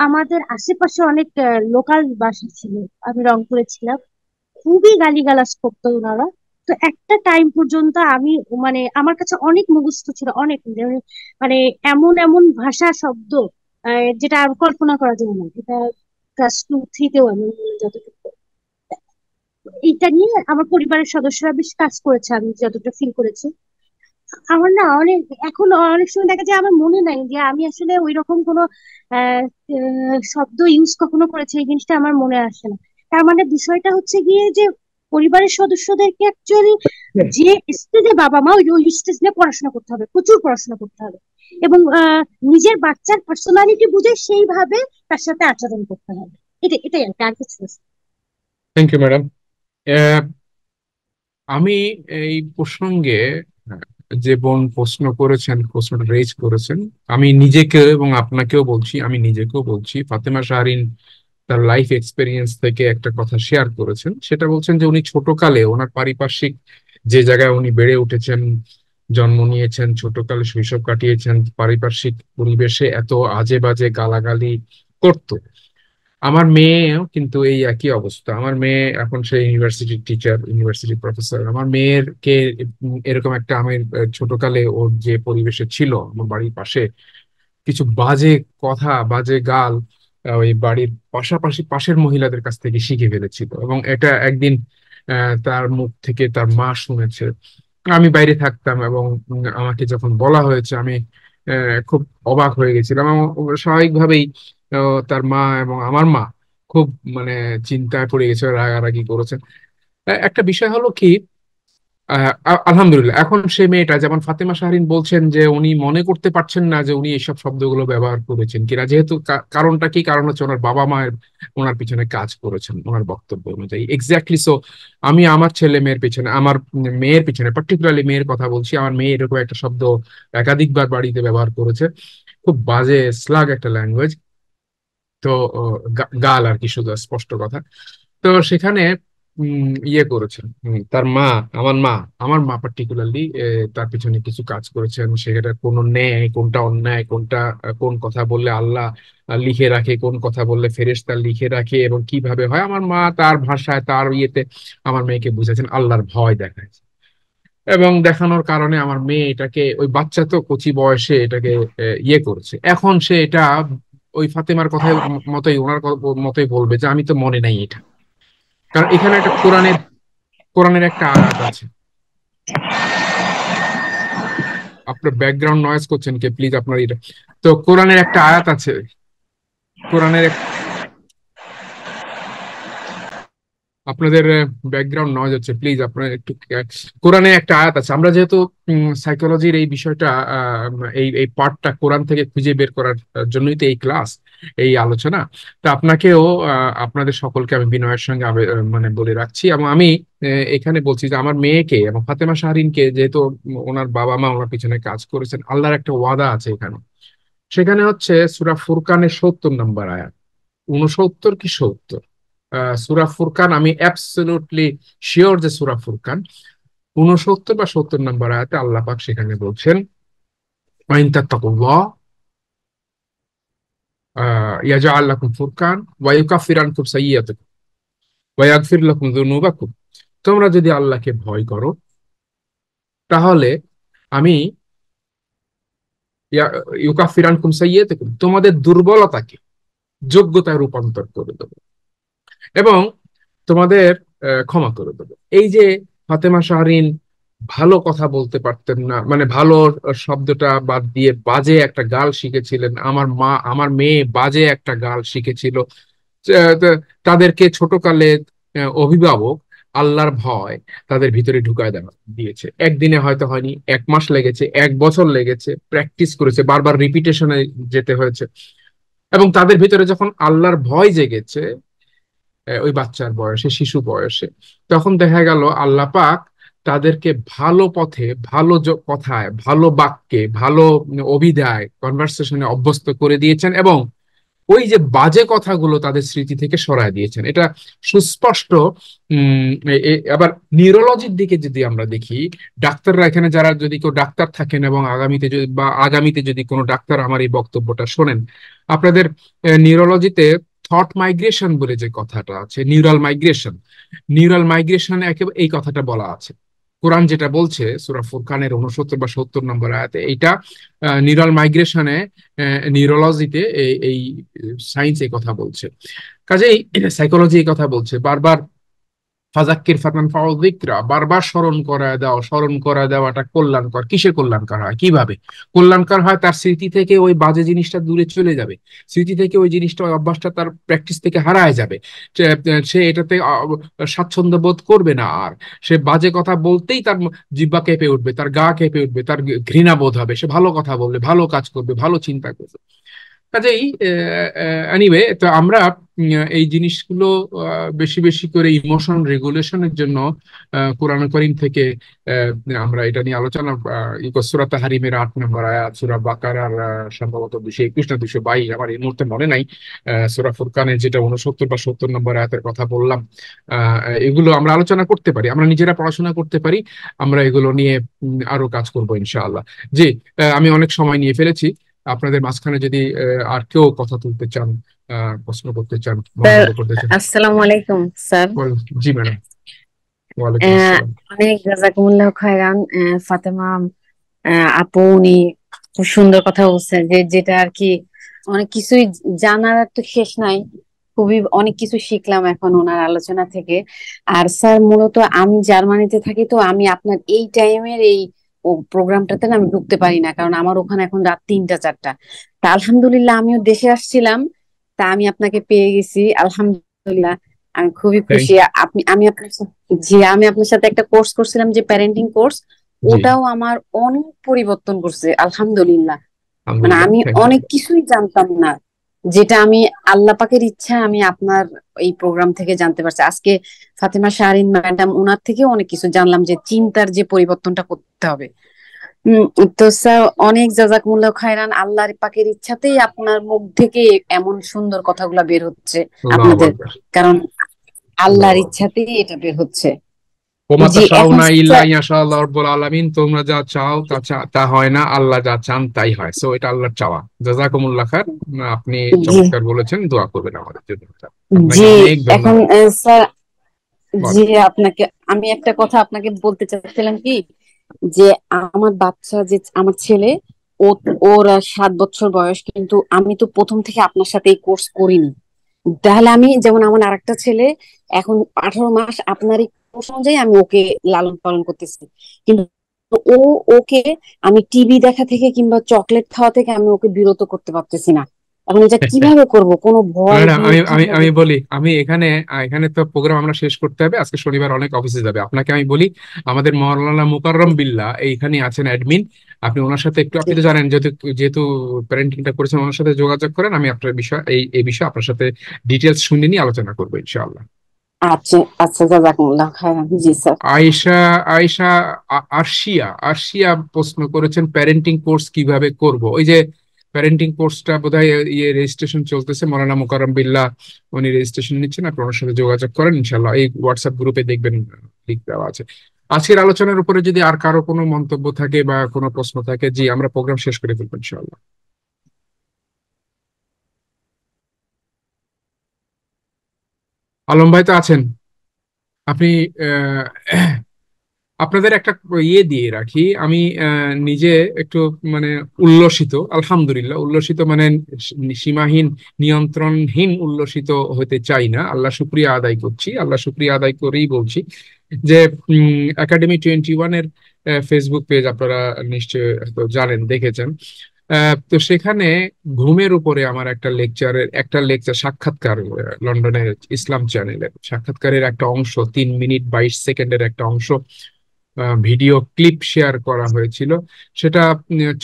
S1: আমাদের আশেপাশে অনেক লোকাল বাসা ছিল। আমি রংপুরে ছিলাম, খুবই গালিগালাজ করতো ওনারা। তো একটা টাইম পর্যন্ত আমি মানে আমার কাছে অনেক মুখস্থ ছিল, অনেক মানে এমন এমন ভাষা শব্দ যেটা আর কল্পনা করা যায় না। এটা ক্লাস 2-3-তেও আমি যতটুকু এটা নিয়ে আমার পরিবারের সদস্যরা বেশ কাজ করেছে, আমি যতটা ফিল করেছি। আমার না অনেক এখন অনেক সময় দেখা যায় আমার মনে নাই যে আমি আসলে ওই রকম কোনো শব্দ ইউজ কখনো করেছি, এই জিনিসটা আমার মনে আসে না। তার মানে বিষয়টা হচ্ছে গিয়ে যে পরিবারের সদস্যদেরকে অ্যাকচুয়ালি যে স্টেজে বাবা মা ওই ওই স্টেজ নিয়ে পড়াশোনা করতে হবে, প্রচুর পড়াশোনা করতে হবে এবং নিজের বাচ্চার পার্সোনালিটি বুঝে সেইভাবে তার সাথে আচরণ করতে হবে। এটাই আর কি, আর কিছু না।
S2: Thank you madam. আমি এই প্রসঙ্গে আহ, যে বোন প্রশ্ন করেছেন, প্রশ্নটা রেজ করেছেন, আমি নিজেকে এবং আপনাকেও বলছি, আমি নিজেকেও বলছি, ফাতেমা শাহরিন তার লাইফ এক্সপেরিয়েন্স থেকে একটা কথা শেয়ার করেছেন। সেটা বলছেন যে উনি ছোটকালে ওনার পারিপার্শ্বিক যে জায়গায় উনি বেড়ে উঠেছেন, জন্ম নিয়েছেন, ছোটকালে শৈশব কাটিয়েছেন, পারিপার্শ্বিক পরিবেশে এত আজে বাজে গালাগালি করতো। আমার মেয়েও কিন্তু এই একই অবস্থা। আমার মেয়ে এখন সে ইউনিভার্সিটির টিচার, ইউনিভার্সিটি প্রফেসর। আমার মেয়েরকে এরকম একটা আমি ছোটকালে ওর যে পরিবেশে ছিল আমার বাড়ির পাশে কিছু বাজে কথা, বাজে গাল ওই বাড়ির পাশাপাশি পাশের মহিলাদের কাছ থেকে শিখে ফেলেছিল, এবং এটা একদিন তার মুখ থেকে তার মা শুনেছে। আমি বাইরে থাকতাম এবং আমাকে যখন বলা হয়েছে আমি খুব অবাক হয়ে গেছিলাম, এবং স্বাভাবিকভাবেই তার মা এবং আমার মা খুব মানে চিন্তায় পড়ে গেছে, রাগারাগি করেছেন। একটা বিষয় হলো কি, আলহামদুলিল্লাহ এখন সে মেয়েটা, যেমন ফাতেমা শাহরিন বলছেন যে উনি মনে করতে পারছেন না যে উনি এইসব শব্দগুলো ব্যবহার করেছেন কিনা, যেহেতু কারণটা কি, কারণ হচ্ছে ওনার বাবা মায়ের ওনার পিছনে কাজ করেছেন ওনার বক্তব্য অনুযায়ী। এক্স্যাক্টলি। সো আমি আমার ছেলে মেয়ের পিছনে, আমার মেয়ের পিছনে, পার্টিকুলারলি মেয়ের কথা বলছি, আমার মেয়ে এরকম একটা শব্দ একাধিকবার বাড়িতে ব্যবহার করেছে, খুব বাজে স্লাগ একটা ল্যাঙ্গুয়েজ। তো গাল আর কি, শুধু স্পষ্ট কথা। তো সেখানে ইয়ে করেছেন তার মা, আমার মা, আমার মা পার্টিকুলারলি তার পিছনে কিছু কাজ করেছেন। সেটা কোন ন্যায়, কোনটা অন্যায়, কোনটা কোন কথা বললে আল্লাহ লিখে রাখে, কোন কথা বললে ফেরেশতা লিখে রাখে, এবং কিভাবে হয়, আমার মা তার ভাষায় তার ইয়েতে আমার মেয়েকে বুঝাচ্ছেন, আল্লাহর ভয় দেখায়। এবং দেখানোর কারণে আমার মেয়ে এটাকে, ওই বাচ্চা তো কচি বয়সে এটাকে ইয়ে করেছে। এখন সে এটা ওই ফাতেমার কথাই মতোই, ওনার মতোই বলবে যে আমি তো মনে নাই এটা। কারণ এখানে একটা কোরআনের কোরআনের একটা আয়াত আছে। আপনার ব্যাকগ্রাউন্ড নয়েজ করছেন কে প্লিজ, আপনার এটা। তো কোরআনের একটা আয়াত আছে, কোরআনের আপনাদের ব্যাকগ্রাউন্ড নয়েজ হচ্ছে, প্লিজ আপনারা একটু কোরআনে একটা আয়াত আছে। আমরা যেহেতু সাইকোলজির এই বিষয়টা এই এই পার্টটা কোরআন থেকে খুঁজে বের করার জন্যই তো এই ক্লাস, এই আলোচনা। তো আপনাকেও আপনাদের সকলকে আমি বিনয়ের সঙ্গে মানে বলে রাখছি, এবং আমি এখানে বলছি যে আমার মেয়েকে এবং ফাতেমা শাহরিনকে, যেহেতু ওনার বাবা মা ওনার পিছনে কাজ করেছেন, আল্লাহর একটা ওয়াদা আছে এখানে। সেখানে হচ্ছে সূরা ফুরকানের 70 নম্বর আয়াত, 69 কি 70, সূরা ফুরকান, আমি অ্যাবসলিউটলি শিওর যে সূরা ফুরকান 69 বা 70 নম্বর আয়াতে আল্লাহ পাক সেখানে বলছেন ওয়া ইন তাত্তাকুল্লাহ ইয়াজআল লাকুম ফুরকান ওয়া ইউকাফির আনকুম সাইয়্যাতিকুম ওয়া ইয়াগফির লাকুম যুনুবাকুম। তোমরা যদি আল্লাহকে ভয় করো তাহলে আমি ইউকাফির আনকুম সাইয়্যাতিকুম, তোমাদের দুর্বলতাকে যোগ্যতায় রূপান্তর করে দেবো এবং তোমাদের ক্ষমা করে দেবো। এই যে ফাতেমা শাহরিন ভালো কথা বলতে পারতেন না, মানে ভালো শব্দটা বাদ দিয়ে বাজে একটা গাল শিখেছিলেন, আমার মেয়ে বাজে একটা গাল শিখেছিল। তাদেরকে ছোটকালে অভিভাবক আল্লাহর ভয় তাদের ভিতরে ঢুকায় দিয়েছে। একদিনে হয়তো হয়নি, 1 মাস লেগেছে, 1 বছর লেগেছে, প্র্যাকটিস করেছে, বারবার রিপিটেশনে যেতে হয়েছে। এবং তাদের ভিতরে যখন আল্লাহর ভয় জেগেছে ওই বাচ্চার বয়সে, শিশু বয়সে, তখন দেখা গেল আল্লাহ পাক তাদেরকে ভালো পথে, ভালো কথায়, ভালো বাক্যে, ভালো অভিধায়, কনভারসেশনে অভ্যস্ত করে দিয়েছেন এবং ওই যে বাজে কথাগুলো তাদের স্মৃতি থেকে সরায় দিয়েছেন। এটা সুস্পষ্ট। আবার নিউরোলজির দিকে যদি আমরা দেখি, ডাক্তাররা এখানে যারা, যদি কেউ ডাক্তার থাকেন এবং আগামীতে যদি কোনো ডাক্তার আমার এই বক্তব্যটা শোনেন, আপনাদের নিউরোলজিতে থট মাইগ্রেশন বলে যে কথাটা আছে, নিউরাল মাইগ্রেশন একেবারে এই কথাটা বলা আছে। কোরআন যেটা বলছে সূরা ফুরকানের 69 বা 70 নম্বর আয়াতে, এইটা নিউরাল মাইগ্রেশনে, নিউরোলজিতে, এই সায়েন্স এই কথা বলছে। কাজেই সাইকোলজি এই কথা বলছে বারবার, ফাজাক্কির ফাতান ফাউ যিকরা, বারবার স্মরণ করা দেওয়াটা কল্যাণকর। কিসে কল্যাণকর হয়, কিভাবে কল্যাণকর হয়? তার স্মৃতি থেকে ওই বাজে জিনিসটা দূরে চলে যাবে, স্মৃতি থেকে ওই জিনিসটা, ওই অভ্যাসটা তার প্র্যাকটিস থেকে হারায় যাবে। সে এটাতে স্বাচ্ছন্দ্য বোধ করবে না আর। সে বাজে কথা বলতেই তার জিহ্বা কেঁপে উঠবে, তার গা কেঁপে উঠবে, তার ঘৃণা বোধ হবে, সে ভালো কথা বলবে, ভালো কাজ করবে, ভালো চিন্তা করবে। কাজেই এনিওয়ে, তো আমরা এই জিনিসগুলো বেশি বেশি করে ইমোশন রেগুলেশনের জন্য কোরআন করিম থেকে আমরা এটা নিয়ে আলোচনা, সূরা তাহরিমের 8 নম্বর আয়াত, সূরা বাকারার সম্ভবত 221 না 222, আমার এই মুহূর্তে মনে নাই, সূরা ফুরকানের যেটা 69 বা 70 নম্বর আয়াতের কথা বললাম, এগুলো আমরা আলোচনা করতে পারি, আমরা নিজেরা পড়াশোনা করতে পারি, আমরা এগুলো নিয়ে আরো কাজ করবো ইনশাআল্লাহ। জি, আমি অনেক সময় নিয়ে ফেলেছি। আপনাদের মাঝখানে যদি আর কেউ কথা তুলতে চান, প্রশ্ন করতে চান,
S4: স্যার,
S2: মন্তব্য করতে চান।
S4: আসসালামু আলাইকুম স্যার।
S2: জি ম্যাডাম, ওয়ালাইকুম আসসালাম।
S4: অনেক জাযাকুমুল্লাহ খায়রান। ফাতেমা আপু উনি খুব সুন্দর কথা বলছেন, যেটা আর কি অনেক কিছুই জানার আর তো শেষ নাই। খুবই অনেক কিছু শিখলাম এখন ওনার আলোচনা থেকে। আর স্যার, মূলত আমি জার্মানিতে থাকি, তো আমি আপনার এই টাইমের এই প্রোগ্রামটাতে না আমি ঢুকতে পারি না, কারণ আমার ওখানে এখন রাত 3টা 4টা। তা আলহামদুলিল্লাহ আমিও দেশে আসছিলাম, তা আমি আপনাকে পেয়ে গেছি আলহামদুলিল্লাহ। আমি খুবই
S2: থ্যাংক
S4: খুশি। আমি আপনার জি, আমি আপনার সাথে একটা কোর্স করছিলাম, যে প্যারেন্টিং কোর্স,
S2: জি,
S4: ওটাও আমার অনেক পরিবর্তন করছে আলহামদুলিল্লাহ। মানে
S2: আলহামদুলিল্লাহ,
S4: আমি
S2: থ্যাংক ইউ।
S4: অনেক কিছুই জানতাম না, যেটা আমি আল্লাহ পাকের ইচ্ছা আমি আপনার এই প্রোগ্রাম থেকে জানতে পারছি। আজকে ফাতেমা শাহরিন ম্যাডাম, ওনার থেকে অনেক কিছু জানলাম, যে চিন্তার যে পরিবর্তনটা করতে হবে। উম তো স্যার, অনেক জাযাকুমুল্লাহ খায়রান। আল্লাহর পাকের ইচ্ছাতেই আপনার মুখ থেকে এমন সুন্দর কথাগুলা বের হচ্ছে
S2: আল্লাহু
S4: আপনাদের,
S2: আকবার,
S4: কারণ
S2: আল্লাহু
S4: আল্লাহর
S2: আকবার।
S4: ইচ্ছাতেই এটা বের হচ্ছে।
S2: ওমা
S4: জি, এখন
S2: তাশাউনা ইল্লা
S4: স্যার,
S2: ইয়াশাআল্লাহু রাব্বুল আলামিন, তোমরা যা চাও তা হয় না, আল্লাহ যা চান তাই হয়। সো এটা আল্লাহর চাওয়া। জাযাকুমুল্লাহ খায়ের। আপনি
S4: জি
S2: চমৎকার বলেছেন, দোয়া করবেন আমাদের জন্য। আপনাকে
S4: জি
S2: অনেক
S4: এখন
S2: ধন্যবাদ।
S4: স্যার, জি,
S2: বলেন।
S4: আপনাকে আমি একটা কথা আপনাকে বলতে চাচ্ছিলাম কি, যে আমার বাচ্চা, যে আমার ছেলে, ও ওর 7 বছর বয়স, কিন্তু আমি তো প্রথম থেকে আপনার সাথে এই কোর্স করিনি। তাহলে আমি, যেমন আমার আরেকটা ছেলে এখন 18 মাস, আপনার এই কোর্স অনুযায়ী আমি ওকে লালন পালন করতেছি, কিন্তু ও ওকে আমি টিভি দেখা থেকে কিংবা চকলেট খাওয়া থেকে আমি ওকে বিরত করতে পারতেছি না। এখন এটা কিভাবে করব, কোনো ভয়
S2: ম্যাডাম,
S4: দিয়ে
S2: আমি আমি
S4: কিভাবে?
S2: আমি বলি, আমি এখানে এখানে তো প্রোগ্রাম আমরা শেষ করতে হবে, আজকে শনিবার অনেক অফিসে যাবে। আপনাকে আমি বলি, আমাদের মাওলানা মুকাররম বিল্লাহ এইখানে আছেন অ্যাডমিন, আপনি ওনার সাথে একটু, আপনি তো জানেন যেহেতু যেহেতু প্যারেন্টিংটা করেছেন, ওনার সাথে যোগাযোগ করেন। আমি আপনার বিষয়, এই বিষয়ে আপনার সাথে ডিটেলস শুনে নিয়ে আলোচনা করবো ইনশাআল্লাহ।
S4: আচ্ছা আচ্ছা, জাযাকুমুল্লাহ খায়রান। জি স্যার।
S2: আয়েশা আয়েশা আরশিয়া প্রশ্ন করেছেন প্যারেন্টিং কোর্স কিভাবে করব। ওই যে প্যারেন্টিং কোর্সটা বোধহয় রেজিস্ট্রেশন চলতেছে, মৌলানা মুকাররম বিল্লাহ উনি রেজিস্ট্রেশন নিচ্ছেন, আপনি ওনার সাথে যোগাযোগ করেন ইনশাআল্লাহ। এই হোয়াটসঅ্যাপ গ্রুপে দেখবেন লিংক দেওয়া আছে। আজকের আলোচনার উপরে যদি আর কারো কোনো মন্তব্য থাকে বা কোনো প্রশ্ন থাকে, জি আমরা প্রোগ্রাম শেষ করে ফেলবো ইনশাআল্লাহ। আলম ভাই তো আছেন? আপনি আপনাদের একটা ইয়ে দিয়ে রাখি আমি, নিজে একটু মানে উল্লসিত, আলহামদুলিল্লাহ উল্লসিত, মানে সীমাহীন নিয়ন্ত্রণহীন উল্লসিত হতে চাই না, আল্লাহ শুক্রিয়া আদায় করছি, আল্লাহ শুক্রিয়া আদায় করেই বলছি যে একাডেমি 21 এর ফেসবুক পেজ আপনারা নিশ্চয়ই হয়তো জানেন, দেখেছেন। তো সেখানে ঘুমের উপরে আমার একটা লেকচার সাক্ষাৎকার, লন্ডনের ইসলাম চ্যানেলের সাক্ষাৎকারের একটা অংশ, 3 মিনিট 22 সেকেন্ডের একটা অংশ ভিডিও ক্লিপ শেয়ার করা হয়েছিল। সেটা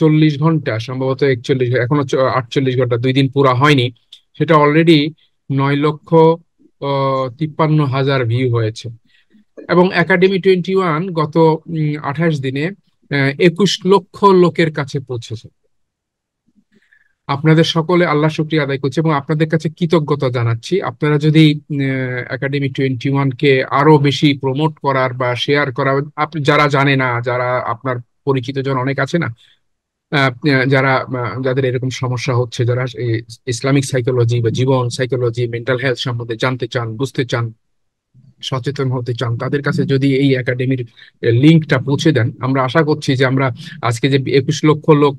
S2: 40 ঘন্টা, সম্ভবত 41, এখনো 48 ঘন্টা, 2 দিন পুরা হয়নি, সেটা অলরেডি 9,53,000 ভিউ হয়েছে। এবং একাডেমি 21 গত 28 দিনে 21 লক্ষ লোকের কাছে পৌঁছেছে। আপনাদের সকলে আল্লাহ শুকরিয়া আদায় করছি এবং আপনাদের কাছে কৃতজ্ঞতা জানাচ্ছি। আপনারা যদি একাডেমি 21 কে আরো বেশি প্রমোট করার বা শেয়ার করার, আপনি যারা জানে না, যারা আপনার পরিচিত জন অনেক আছে না, যাদের এরকম সমস্যা হচ্ছে, যারা এই ইসলামিক সাইকোলজি বা জীবন সাইকোলজি, মেন্টাল হেলথ সম্বন্ধে জানতে চান, বুঝতে চান, সচেতন হতে চান, তাদের কাছে যদি এই একাডেমির লিঙ্কটা পৌঁছে দেন, আমরা আশা করছি যে আমরা আজকে যে 21 লক্ষ লোক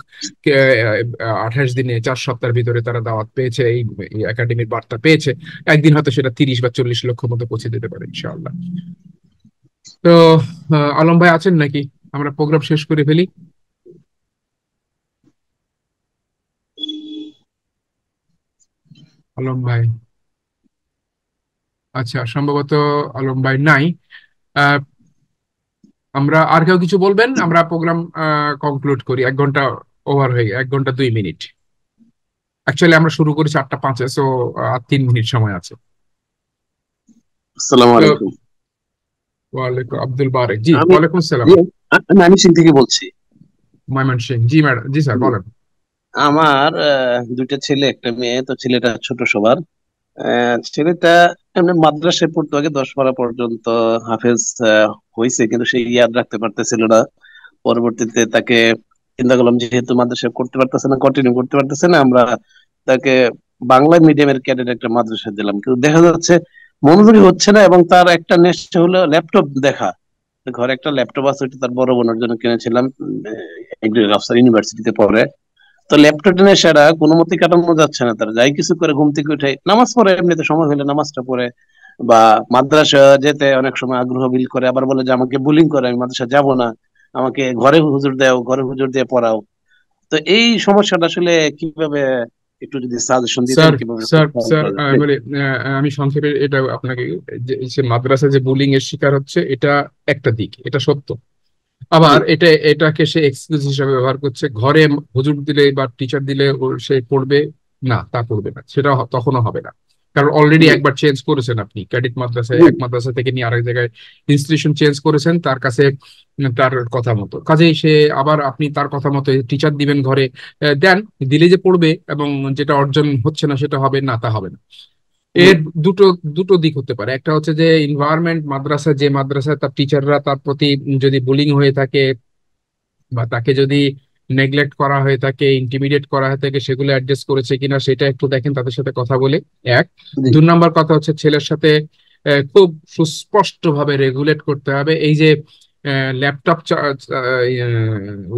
S2: 28 দিনে, 4 সপ্তাহের ভিতরে তারা দাওয়াত পেয়েছে, এই একাডেমির বার্তা পেয়েছে, একদিন হয়তো সেটা 30 বা 40 লক্ষ মতো পৌঁছে দিতে পারে ইনশাআল্লাহ। তো আলম ভাই আছেন নাকি? আমরা প্রোগ্রাম শেষ করে ফেলি। আলম ভাই, আচ্ছা সম্ভবত আলম ভাই নাই। আহ, আমরা আর কেউ কিছু বলবেন? আমরা প্রোগ্রাম কনক্লুড করি, 1 ঘন্টা ওভার হয়ে 1 ঘন্টা 2 মিনিট। অ্যাকচুয়ালি আমরা শুরু করি 4টা 5-এ, সো আর 3 মিনিট সময় আছে।
S5: আসসালামু
S2: তো
S5: আলাইকুম।
S2: ওয়ালাইকুম, আব্দুল বারেক জি,
S5: আমি
S2: ওয়ালাইকুম আসসালাম।
S5: আমি সিং থেকে বলছি।
S2: ময়মনসিংহ, জি ম্যাডাম, জি স্যার বলেন।
S5: আমার দুইটা ছেলে একটা মেয়ে। তো ছেলেটা ছোট সবার। ছেলেটা এমনি মাদ্রাসায় পড়তো আগে, 10 পড়া পর্যন্ত হাফেজ হয়েছে, কিন্তু সে ইয়াদ রাখতে পারতেছিল না। পরবর্তীতে তাকে চিন্তা করলাম, যেহেতু মাদ্রাসায় করতে পারতেছে না, কন্টিনিউ করতে পারতেছে না, আমরা তাকে বাংলা মিডিয়ামের ক্যাডেট একটা মাদ্রাসায় দিলাম। কিন্তু দেখা যাচ্ছে মনোযোগী হচ্ছে না, এবং তার একটা নেশা হলো ল্যাপটপ দেখা। ঘরে একটা ল্যাপটপ আছে, ওটা তার বড় বোনের জন্য কিনেছিলাম, এগ্রিকালচার আফসার ইউনিভার্সিটিতে পড়ে। তো ল্যাপটপটা নিয়ে সেটা কোনো মতে কাটানো যাচ্ছে না তার। যাই কিছু করে ঘুম থেকে উঠে নামাজ পড়ে, এমনিতে সময় হলে নামাজটা পড়ে, বা মাদ্রাসা যেতে অনেক সময় আগ্রহ বিল করে, আবার বলে যে আমাকে বুলিং করে, আমি মাদ্রাসা যাব না, আমাকে ঘরে হুজুর দাও, ঘরে হুজুর দিয়ে পড়াও। তো এই সমস্যাটা আসলে কিভাবে, একটু যদি সাজেশন দিতেন
S2: স্যার
S5: কিভাবে
S2: স্যার
S5: solve
S2: স্যার
S5: করা যায়?
S2: বলে, আমি সংক্ষেপে এটা আপনাকে, যে মাদ্রাসা যে বুলিং এর শিকার হচ্ছে, এটা একটা দিক, এটা সত্য।
S5: জি।
S2: আবার এটাকে সে এক্সকিউজ হিসেবে ব্যবহার করছে, ঘরে হুজুর দিলে বা টিচার দিলে সে পড়বে না, তা পড়বে না, সেটা তখনও হবে না। কারণ অলরেডি
S5: জি।
S2: একবার চেঞ্জ করেছেন আপনি, ক্যাডেট মাদ্রাসায়,
S5: জি।
S2: এক মাদ্রাসা থেকে নিয়ে আরেক জায়গায় ইনস্টিটিউশন চেঞ্জ করেছেন তার কাছে, তার কথা মতো কাজেই সে, আবার আপনি তার কথা মতো টিচার দিবেন ঘরে, দেন, দিলে যে পড়বে এবং যেটা অর্জন হচ্ছে না সেটা হবে না, তা হবে না।
S5: জি।
S2: এর দুটো দুটো দিক হতে পারে। একটা হচ্ছে যে এনভায়রনমেন্ট, যে মাদ্রাসায় তার টিচাররা তার প্রতি যদি বুলিং হয়ে থাকে, বা তাকে যদি নেগলেক্ট করা হয়ে থাকে, ইন্টিমিডেট করা হয়ে থাকে, সেগুলো অ্যাডজাস্ট করেছে কিনা সেটা একটু দেখেন, তাদের সাথে কথা বলে। এক,
S5: জি।
S2: 2 নম্বর কথা হচ্ছে ছেলের সাথে খুব সুস্পষ্ট ভাবে রেগুলেট করতে হবে। এই যে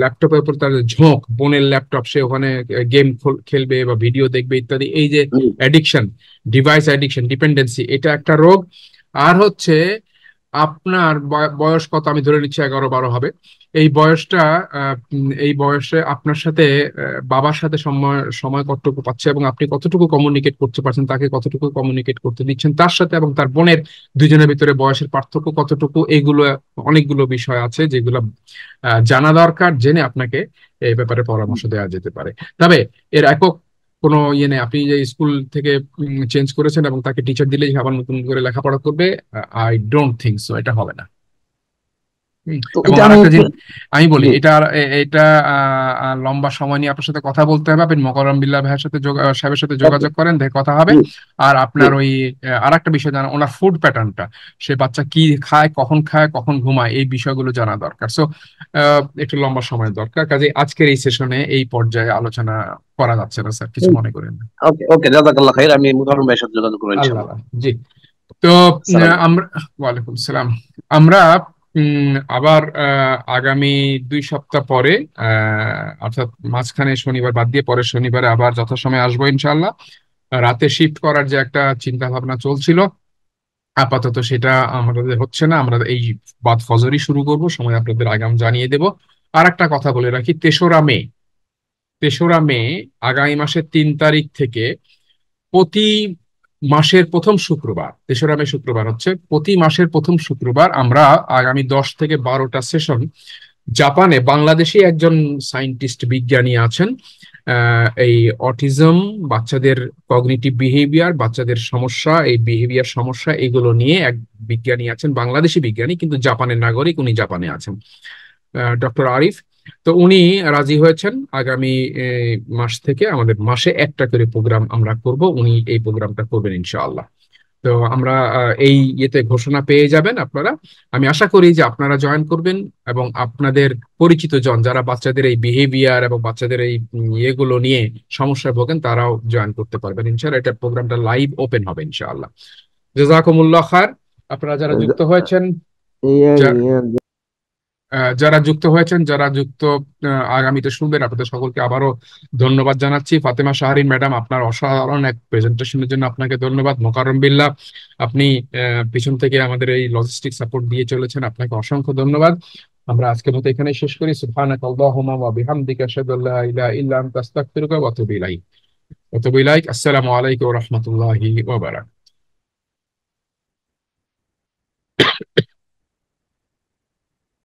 S2: ল্যাপটপের উপর তার ঝোঁক, বোনের ল্যাপটপ, সে ওখানে গেম খেলবে বা ভিডিও দেখবে ইত্যাদি, এই যে
S5: জি।
S2: অ্যাডিকশন, ডিভাইস অ্যাডিকশন, ডিপেন্ডেন্সি, এটা একটা রোগ। আর হচ্ছে আপনার বয়স কত, আমি ধরে নিচ্ছি 11-12 হবে। এই বয়সটা, এই বয়সে আপনার সাথে বাবার সাথে সময় সময় কতটুকু পাচ্ছে, এবং আপনি কতটুকু কমিউনিকেট করতে পারছেন, তাকে কতটুকু কমিউনিকেট করতে দিচ্ছেন তার সাথে, এবং তার বোনের, দুজনের ভিতরে বয়সের পার্থক্য কতটুকু, এইগুলো অনেকগুলো বিষয় আছে যেগুলো জানা দরকার, জেনে আপনাকে এই ব্যাপারে পরামর্শ দেওয়া যেতে পারে। তবে এর একক কোনো ইয়ে নেই, আপনি যে স্কুল থেকে চেঞ্জ করেছেন এবং তাকে টিচার দিলেই আবার নতুন করে লেখাপড়া করবে, আই ডোন্ট থিঙ্ক সো, এটা হবে না।
S5: তো
S2: এবং
S5: এটা আমি
S2: আরেকটা জিনিস আমি বলি,
S5: জি
S2: এটা লম্বা সময় নিয়ে আপনার সাথে কথা বলতে হবে। আপনি মোকাররম বিল্লাহ ভাইয়ের সাথে সাহেবের সাথে
S5: ওকে
S2: যোগাযোগ করেন, দেখে কথা হবে।
S5: জি
S2: আর
S5: জি
S2: আপনার ওই আরেকটা বিষয় জানা, ওনার ফুড প্যাটার্নটা, সে বাচ্চা কি খায়, কখন ঘুমায়, এই বিষয়গুলো জানা দরকার। সো একটু লম্বা সময় দরকার, কাজে আজকের এই সেশনে এই পর্যায়ে আলোচনা করা যাচ্ছে না স্যার, কিছু মনে করেন না।
S5: ওকে ওকে, জাজাকাল্লাহ খাইর, আমি মুকাররম ভাইয়ের সাথে যোগাযোগ করবো
S2: আল্লাহ
S5: ইনশাআল্লাহ।
S2: আল্লাহ। জি। তো
S5: সালাম।
S2: আমরা, ওয়ালাইকুম সালাম। আমরা আবার আগামী 2 সপ্তাহ পরে, অর্থাৎ মাঝখানে শনিবার বাদ দিয়ে পরের শনিবারে আবার যথাসময়ে আসবো ইনশাআল্লাহ। রাতে শিফট করার যে একটা চিন্তা ভাবনা চলছিল, আপাতত সেটা আমাদের হচ্ছে না। আমরা এই বাদ ফজরই শুরু করব, সময় আপনাদের আগাম জানিয়ে দেব। আর একটা কথা বলে রাখি, 3রা মে আগামী মাসের 3 তারিখ থেকে প্রতি মাসের প্রথম শুক্রবার, 3রা মে শুক্রবার হচ্ছে, প্রতি মাসের প্রথম শুক্রবার আমরা আগামী 10 থেকে 12টা সেশন জাপানে বাংলাদেশি একজন সায়েন্টিস্ট, বিজ্ঞানী আছেন, এই অটিজম, বাচ্চাদের কগনিটিভ বিহেভিয়ার, বাচ্চাদের সমস্যা, এই বিহেভিয়ার সমস্যা, এগুলো নিয়ে এক বিজ্ঞানী আছেন, বাংলাদেশি বিজ্ঞানী কিন্তু জাপানের নাগরিক, উনি জাপানে আছেন, ডক্টর আরিফ। তো উনি রাজি হয়েছেন আগামী মাস থেকে আমাদের মাসে একটা করে প্রোগ্রাম আমরা করব, উনি এই প্রোগ্রামটা করবেন ইনশাআল্লাহ। তো আমরা এই ইয়েতে ঘোষণা পেয়ে যাবেন আপনারা। আমি আশা করি যে আপনারা জয়েন করবেন এবং আপনাদের পরিচিত জন যারা বাচ্চাদের এই বিহেভিয়ার এবং বাচ্চাদের এই ইয়েগুলো নিয়ে সমস্যায় ভোগেন, তারাও জয়েন করতে পারবেন ইনশাআল্লাহ। এটা প্রোগ্রামটা লাইভ ওপেন হবে ইনশাআল্লাহ। জাযাকুমুল্লাহ খায়র। আপনারা যারা যুক্ত হয়েছেন, যারা যুক্ত আগামীতে শুনবেন, আপনাদের সকলকে আবারও ধন্যবাদ জানাচ্ছি। ফাতেমা শাহরিন ম্যাডাম, আপনার অসাধারণ এক প্রেজেন্টেশনের জন্য আপনাকে ধন্যবাদ। মোকাররম বিল্লাহ, আপনি পিছন থেকে আমাদের এই লজিস্টিক সাপোর্ট দিয়ে চলেছেন, আপনাকে অসংখ্য ধন্যবাদ। আমরা আজকের মতো এখানে শেষ করি। সুবহানাকা আল্লাহুম্মা ওয়া বিহামদিকা আশহাদু আল্লা ইলাহা ইল্লা আনতা আস্তাগফিরুকা ওয়া আতুবু ইলাইক। আসসালামু আলাইকুম ওয়া রাহমাতুল্লাহি ওয়া বারাকাতুহু।